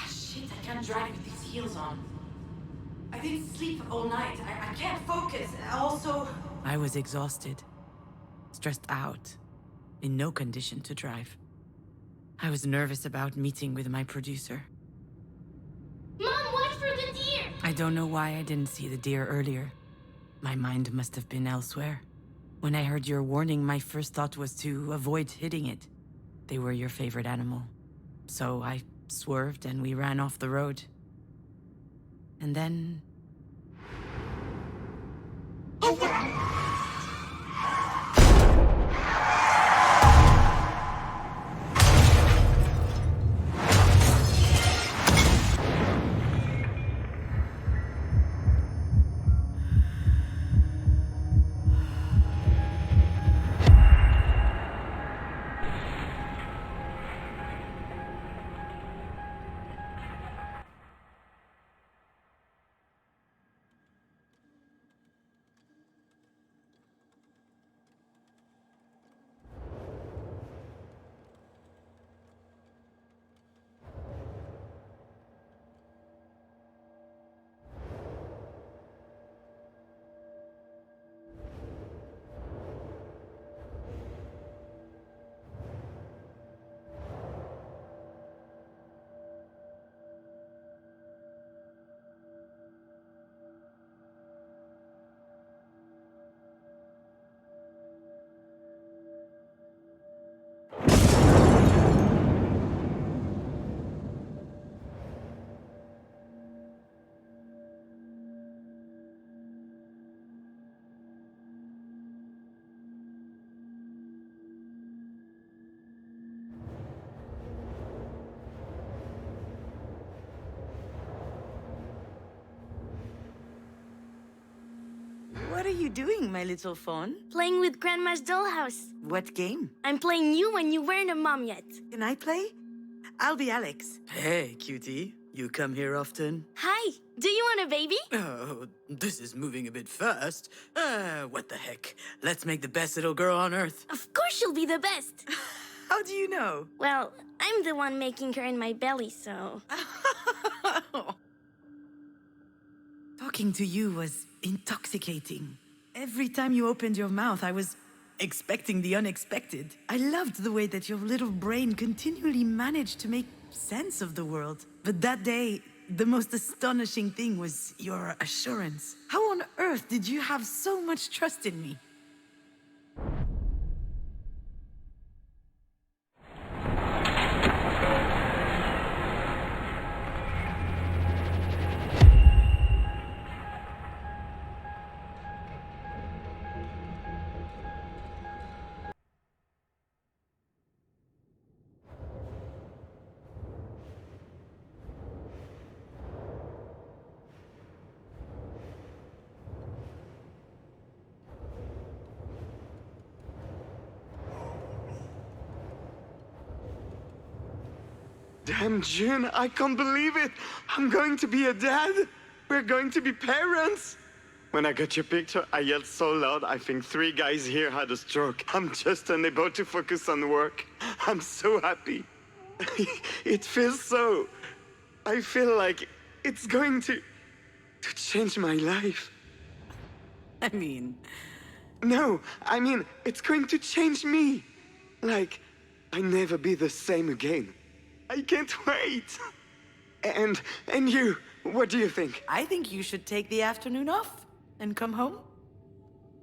Shit, I can't drive with these heels on. I didn't sleep all night. I can't focus. Also... I was exhausted. Stressed out. In no condition to drive. I was nervous about meeting with my producer. Mom, watch for the deer! I don't know why I didn't see the deer earlier. My mind must have been elsewhere. When I heard your warning, my first thought was to avoid hitting it. They were your favorite animal. So I swerved and we ran off the road. And then... What are you doing, my little fawn? Playing with Grandma's dollhouse. What game? I'm playing you when you weren't a mom yet. Can I play? I'll be Alex. Hey, cutie. You come here often? Hi, do you want a baby? Oh, this is moving a bit fast. What the heck? Let's make the best little girl on earth. Of course you'll be the best. How do you know? Well, I'm the one making her in my belly, so... Talking to you was intoxicating. Every time you opened your mouth, I was expecting the unexpected. I loved the way that your little brain continually managed to make sense of the world. But that day, the most astonishing thing was your assurance. How on earth did you have so much trust in me? Damn, June, I can't believe it. I'm going to be a dad. We're going to be parents. When I got your picture, I yelled so loud, I think 3 guys here had a stroke. I'm just unable to focus on work. I'm so happy. It feels so... I feel like it's going to change my life. I mean... No, I mean, it's going to change me. Like, I'll never be the same again. I can't wait. And you, what do you think? I think you should take the afternoon off and come home.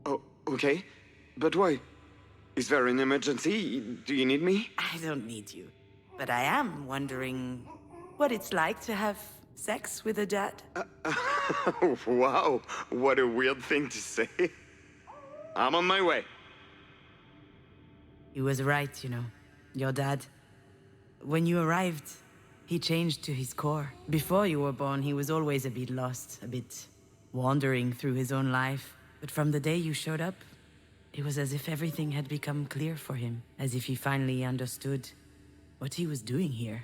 Oh, okay. But why? Is there an emergency? Do you need me? I don't need you. But I am wondering what it's like to have Sex with a dad? Wow, what a weird thing to say. I'm on my way. He was right, you know. Your dad. When you arrived, he changed to his core. Before you were born, he was always a bit lost, a bit wandering through his own life. But from the day you showed up, it was as if everything had become clear for him, as if he finally understood what he was doing here.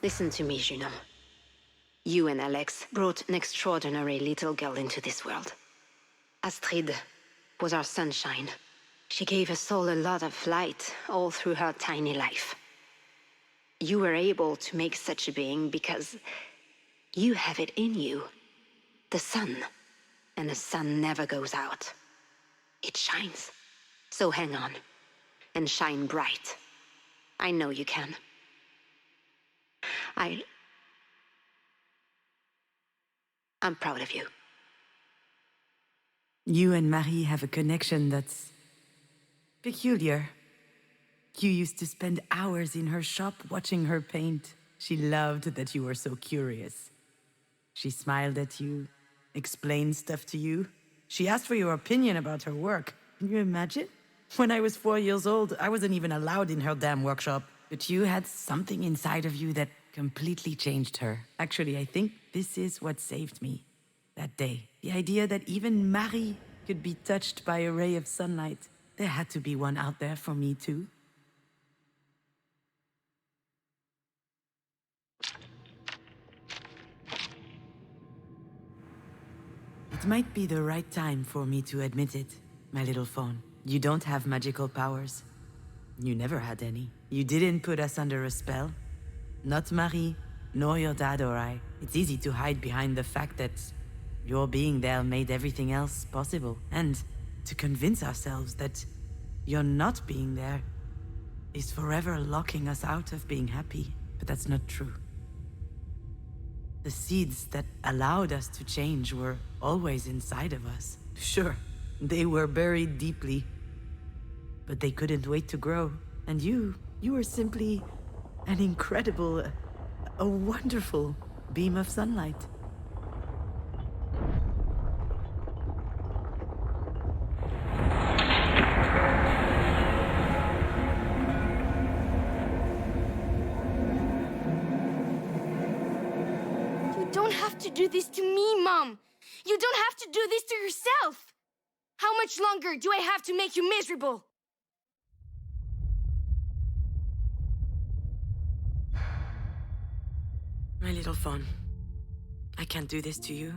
Listen to me, Junon. You and Alex brought an extraordinary little girl into this world. Astrid was our sunshine. She gave us all a lot of light all through her tiny life. You were able to make such a being because you have it in you. The sun. And the sun never goes out. It shines. So hang on. And shine bright. I know you can. I'm proud of you. You and Marie have a connection that's peculiar. You used to spend hours in her shop watching her paint. She loved that you were so curious. She smiled at you, explained stuff to you. She asked for your opinion about her work. Can you imagine? When I was 4 years old, I wasn't even allowed in her damn workshop. But you had something inside of you that completely changed her. Actually, I think this is what saved me that day. The idea that even Marie could be touched by a ray of sunlight. There had to be one out there for me too. It might be the right time for me to admit it, my little fawn. You don't have magical powers. You never had any. You didn't put us under a spell. Not Marie, nor your dad or I. It's easy to hide behind the fact that your being there made everything else possible. And to convince ourselves that your not being there is forever locking us out of being happy. But that's not true. The seeds that allowed us to change were always inside of us. Sure, they were buried deeply, but they couldn't wait to grow. And you were simply an incredible, a wonderful beam of sunlight. don't have to do this to me, Mom. You don't have to do this to yourself. How much longer do I have to make you miserable? My little fawn, I can't do this to you.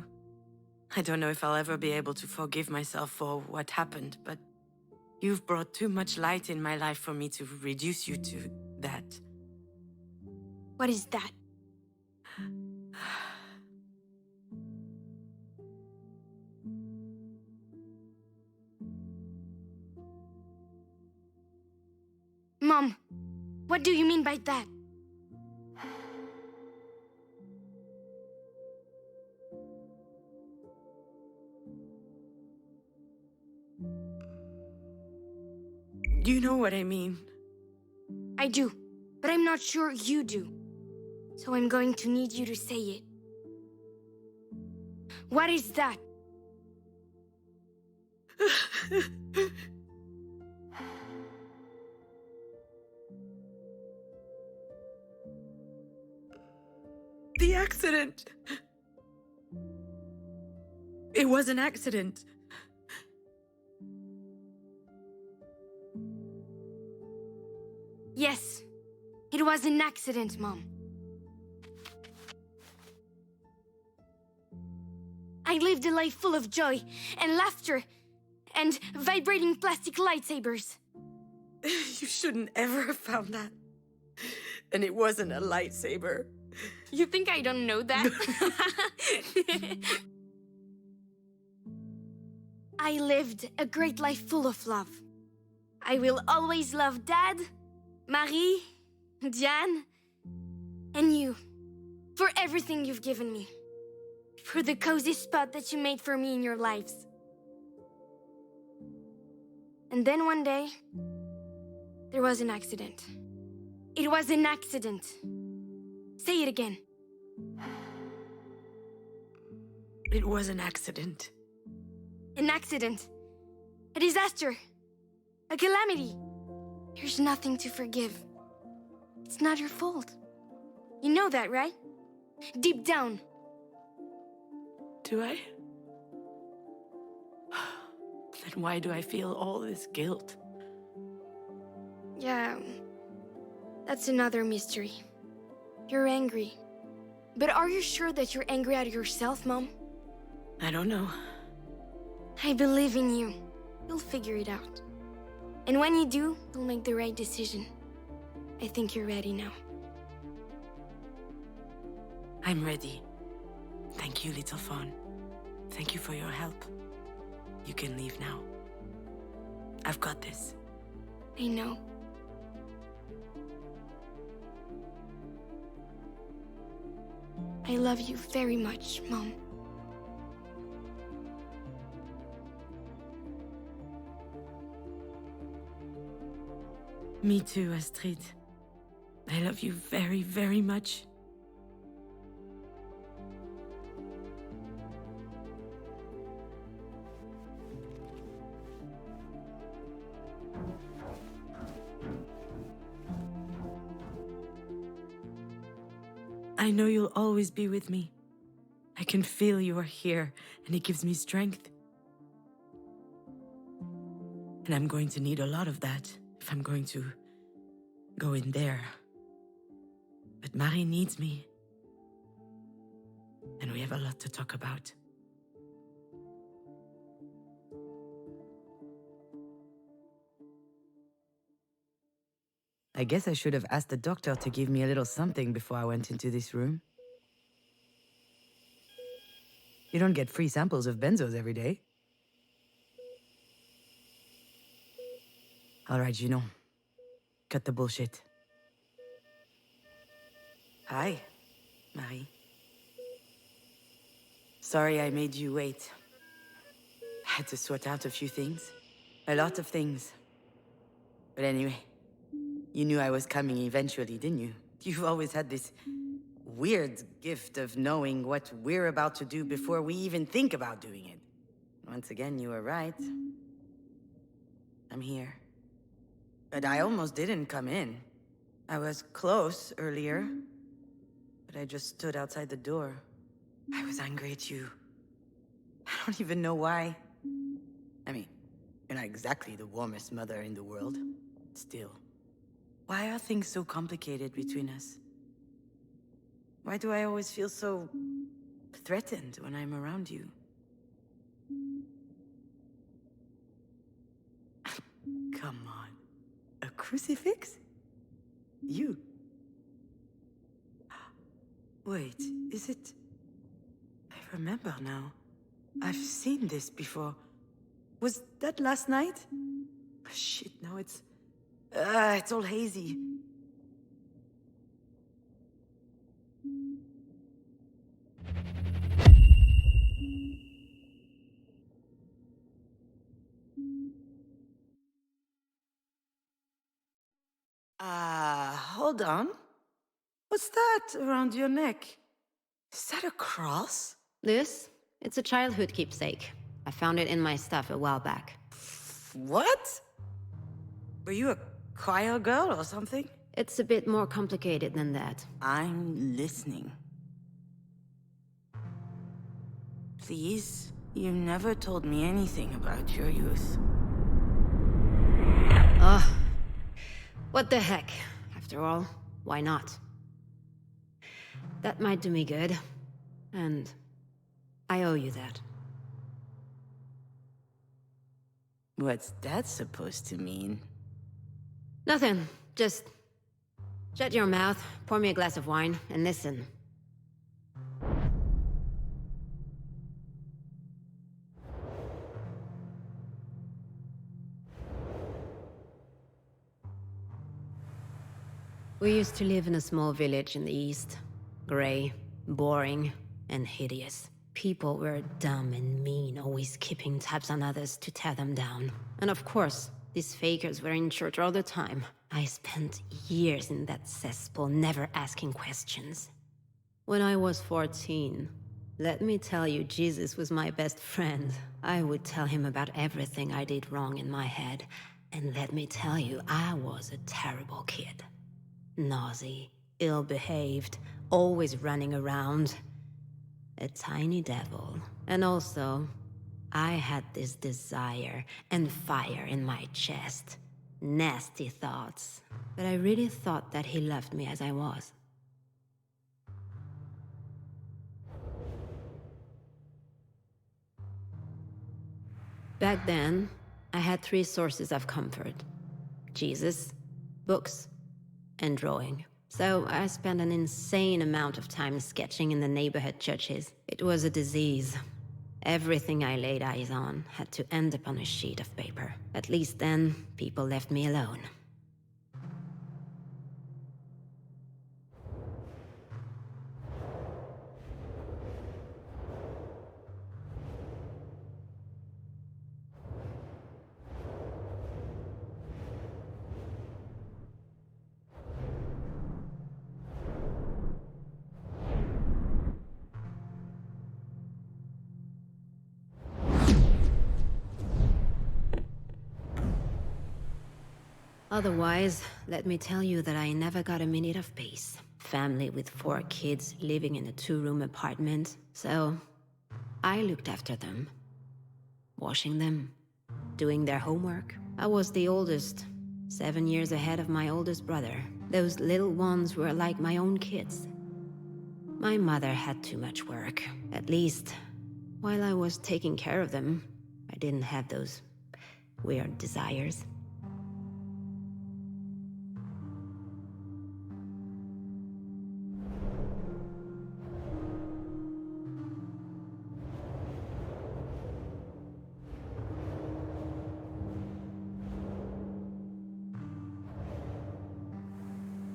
I don't know if I'll ever be able to forgive myself for what happened, but you've brought too much light in my life for me to reduce you to that. What is that? Mom, what do you mean by that? You know what I mean. I do, but I'm not sure you do. So I'm going to need you to say it. What is that? The accident. It was an accident. Yes, it was an accident, Mom. I lived a life full of joy and laughter and vibrating plastic lightsabers. You shouldn't ever have found that. And it wasn't a lightsaber. You think I don't know that? I lived a great life full of love. I will always love Dad, Marie, Diane, and you for everything you've given me. For the cozy spot that you made for me in your lives. And then one day, there was an accident. It was an accident. Say it again. It was an accident. An accident. A disaster. A calamity. There's nothing to forgive. It's not your fault. You know that, right? Deep down. Do I? Then why do I feel all this guilt? Yeah, that's another mystery. You're angry. But are you sure that you're angry at yourself, Mom? I don't know. I believe in you. You'll figure it out. And when you do, you'll make the right decision. I think you're ready now. I'm ready. Thank you, little fawn. Thank you for your help. You can leave now. I've got this. I know. I love you very much, Mom. Me too, Astrid. I love you very, very much. I know you'll always be with me. I can feel you are here, and it gives me strength. And I'm going to need a lot of that if I'm going to go in there. But Marie needs me. And we have a lot to talk about. I guess I should have asked the doctor to give me a little something before I went into this room. You don't get free samples of benzos every day. All right, Junon. Cut the bullshit. Hi, Marie. Sorry I made you wait. I had to sort out a few things. A lot of things. But anyway, you knew I was coming eventually, didn't you? You've always had this weird gift of knowing what we're about to do before we even think about doing it. Once again, you were right. I'm here. But I almost didn't come in. I was close earlier, but I just stood outside the door. I was angry at you. I don't even know why. I mean, you're not exactly the warmest mother in the world. Still, why are things so complicated between us? Why do I always feel so threatened when I'm around you? Come on. A crucifix? You? Wait, is it... I remember now. I've seen this before. Was that last night? Shit, now it's all hazy. Hold on. What's that around your neck? Is that a cross? This? It's a childhood keepsake. I found it in my stuff a while back. What? Were you a choir girl or something? It's a bit more complicated than that. I'm listening. Please, you never told me anything about your youth. Ugh. What the heck? After all, why not? That might do me good. And I owe you that. What's that supposed to mean? Nothing. Just shut your mouth, pour me a glass of wine, and listen. We used to live in a small village in the east. Grey, boring, and hideous. People were dumb and mean, always keeping tabs on others to tear them down. And of course, these fakers were in church all the time. I spent years in that cesspool, never asking questions. When I was 14, let me tell you, Jesus was my best friend. I would tell him about everything I did wrong in my head. And let me tell you, I was a terrible kid. Nosy, ill-behaved, always running around. A tiny devil. And also, I had this desire and fire in my chest. Nasty thoughts. But I really thought that he loved me as I was. Back then, I had 3 sources of comfort. Jesus, books, and drawing. So I spent an insane amount of time sketching in the neighborhood churches. It was a disease. Everything I laid eyes on had to end up on a sheet of paper. At least then, people left me alone. Otherwise, let me tell you that I never got a minute of peace. Family with 4 kids living in a 2-room apartment, so I looked after them. Washing them, doing their homework. I was the oldest, 7 years ahead of my oldest brother. Those little ones were like my own kids. My mother had too much work. At least, while I was taking care of them, I didn't have those weird desires.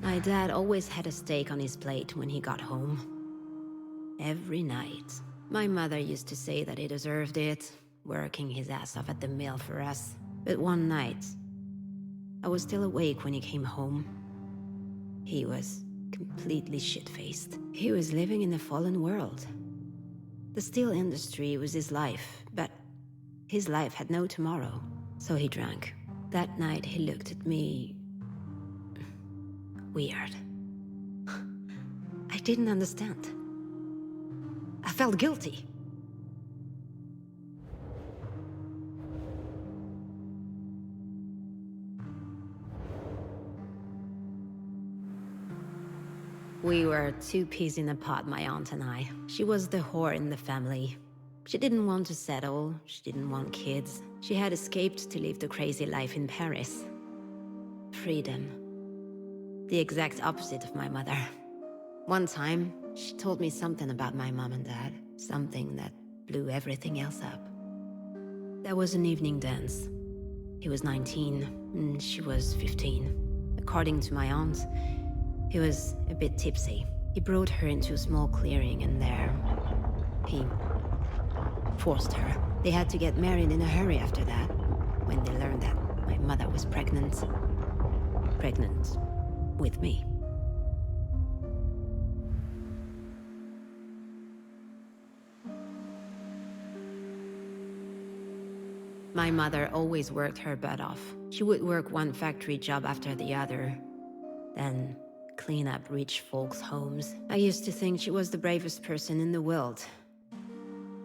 My dad always had a steak on his plate when he got home. Every night. My mother used to say that he deserved it, working his ass off at the mill for us. But one night, I was still awake when he came home. He was completely shit-faced. He was living in a fallen world. The steel industry was his life, but his life had no tomorrow. So he drank. That night he looked at me... weird. I didn't understand. I felt guilty. We were two peas in a pod, my aunt and I. She was the whore in the family. She didn't want to settle, she didn't want kids. She had escaped to live the crazy life in Paris. Freedom. The exact opposite of my mother. One time, she told me something about my mom and dad. Something that blew everything else up. There was an evening dance. He was 19, and she was 15. According to my aunt, he was a bit tipsy. He brought her into a small clearing, and there, he forced her. They had to get married in a hurry after that, when they learned that my mother was pregnant. Pregnant with me. My mother always worked her butt off. She would work one factory job after the other, then clean up rich folks' homes. I used to think she was the bravest person in the world.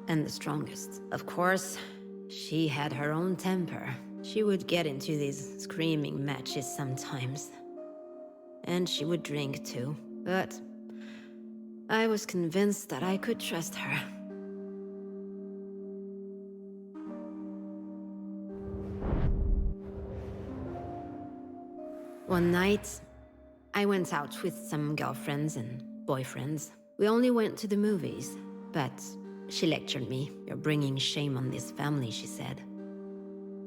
And the strongest. Of course, she had her own temper. She would get into these screaming matches sometimes. And she would drink too. But I was convinced that I could trust her. One night, I went out with some girlfriends and boyfriends. We only went to the movies, but she lectured me. "You're bringing shame on this family," she said.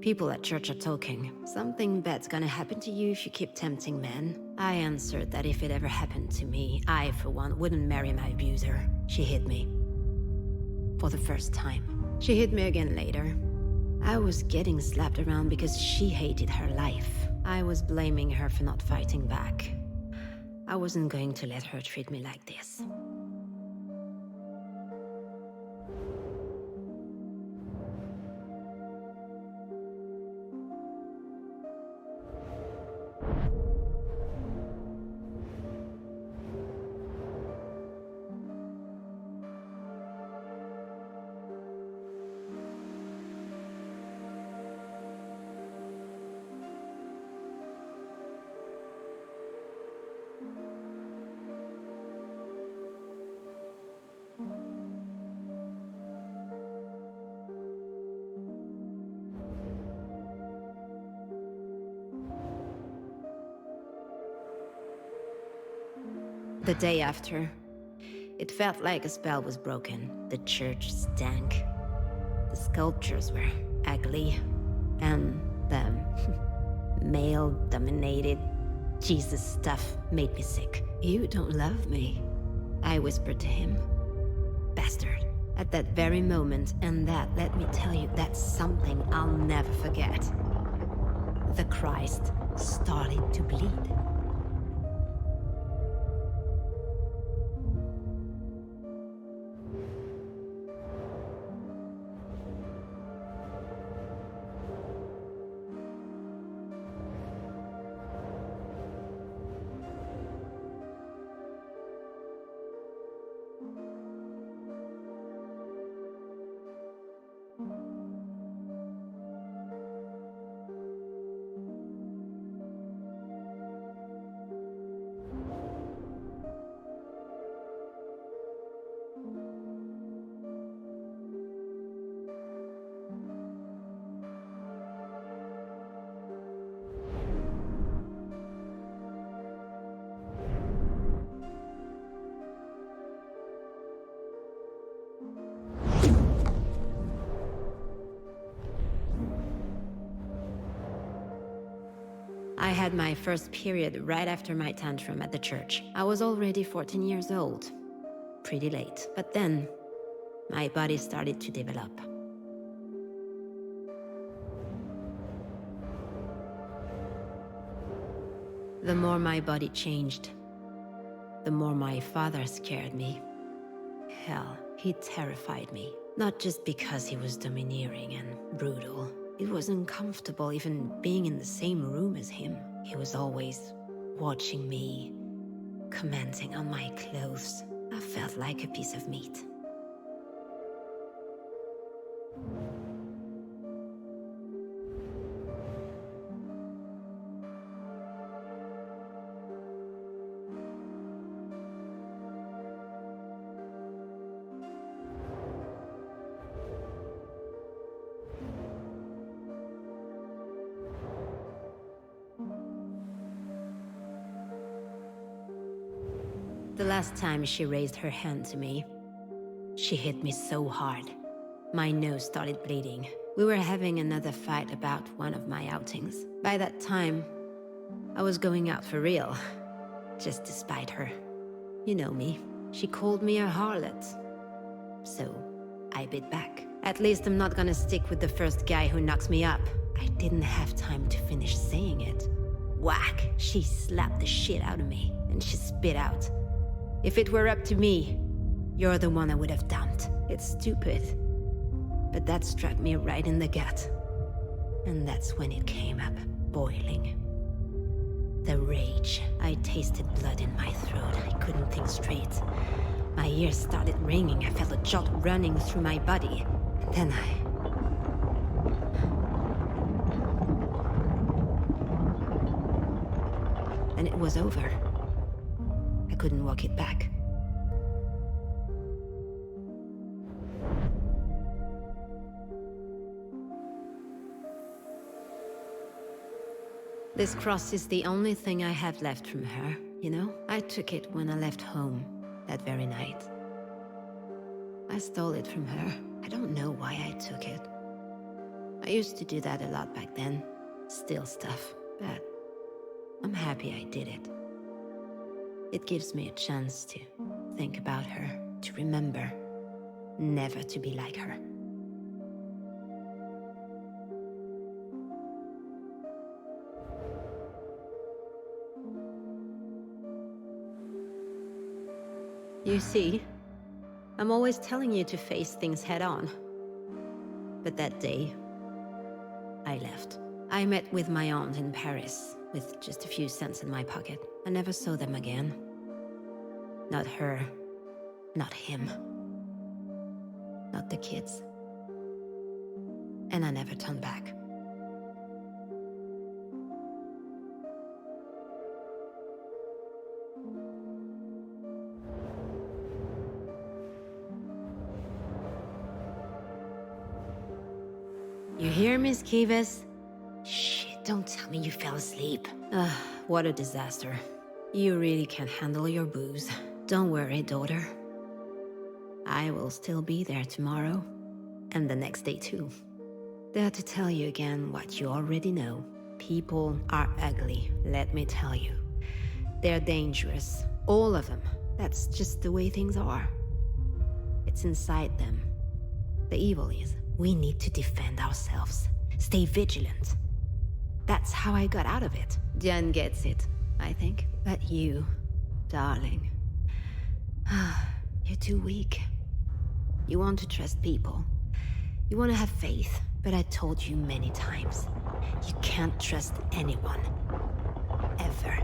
"People at church are talking. Something bad's gonna happen to you if you keep tempting men." I answered that if it ever happened to me, I, for one, wouldn't marry my abuser. She hit me. For the first time. She hit me again later. I was getting slapped around because she hated her life. I was blaming her for not fighting back. I wasn't going to let her treat me like this. The day after, it felt like a spell was broken. The church stank. The sculptures were ugly. And the male-dominated Jesus stuff made me sick. "You don't love me," I whispered to him. Bastard. At that very moment, and that, let me tell you, that's something I'll never forget. The Christ started to bleed. I had my first period right after my tantrum at the church. I was already 14 years old. Pretty late. But then, my body started to develop. The more my body changed, the more my father scared me. Hell, he terrified me. Not just because he was domineering and brutal. It was uncomfortable even being in the same room as him. He was always watching me, commenting on my clothes. I felt like a piece of meat. The last time she raised her hand to me, she hit me so hard. My nose started bleeding. We were having another fight about one of my outings. By that time, I was going out for real, just to spite her. You know me. She called me a harlot. So, I bit back. At least I'm not gonna stick with the first guy who knocks me up. I didn't have time to finish saying it. Whack! She slapped the shit out of me, and she spit out. If it were up to me, you're the one I would have dumped. It's stupid. But that struck me right in the gut. And that's when it came up, boiling. The rage. I tasted blood in my throat. I couldn't think straight. My ears started ringing. I felt a jolt running through my body. And then And it was over. I couldn't walk it back. This cross is the only thing I have left from her, you know? I took it when I left home, that very night. I stole it from her. I don't know why I took it. I used to do that a lot back then. Steal stuff, but I'm happy I did it. It gives me a chance to think about her, to remember, never to be like her. You see, I'm always telling you to face things head on. But that day, I left. I met with my aunt in Paris, with just a few cents in my pocket. I never saw them again. Not her, not him, not the kids. And I never turned back. You hear, Miss Kivas? Shit, don't tell me you fell asleep. Ugh, what a disaster. You really can't handle your booze. Don't worry, daughter. I will still be there tomorrow, and the next day too. There to tell you again what you already know. People are ugly, let me tell you. They're dangerous, all of them. That's just the way things are. It's inside them. The evil is, we need to defend ourselves. Stay vigilant. That's how I got out of it. Jen gets it, I think. But you, darling, you're too weak. You want to trust people. You want to have faith, but I told you many times. You can't trust anyone. Ever.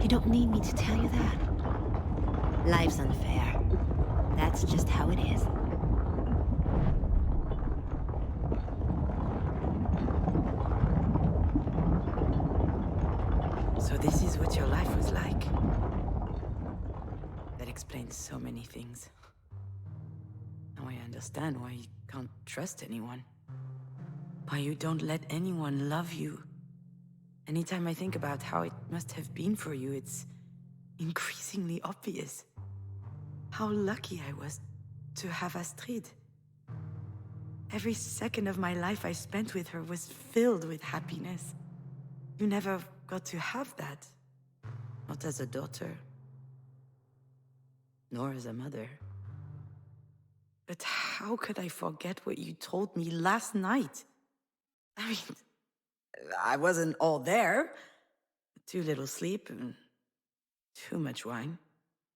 You don't need me to tell you that. Life's unfair. That's just how it is. So this is what your life was like. That explains so many things. Now I understand why you can't trust anyone. Why you don't let anyone love you. Anytime I think about how it must have been for you, it's increasingly obvious. How lucky I was to have Astrid. Every second of my life I spent with her was filled with happiness. You never got to have that. Not as a daughter. Nor as a mother. But how could I forget what you told me last night? I mean, I wasn't all there. Too little sleep and too much wine.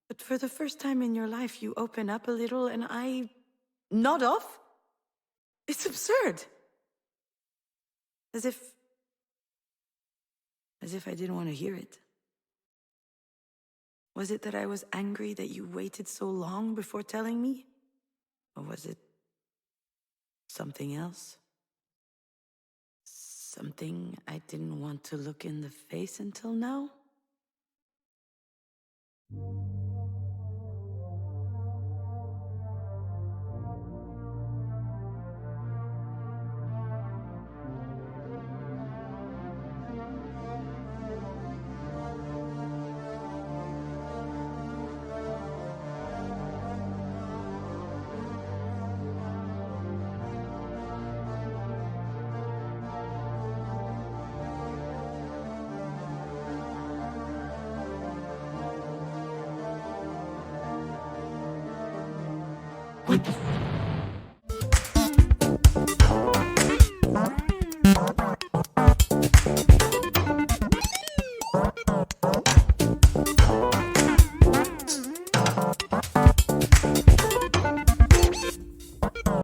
But for the first time in your life, you open up a little and I nod off? It's absurd. As if I didn't want to hear it. Was it that I was angry that you waited so long before telling me? Or was it something else? Something I didn't want to look in the face until now?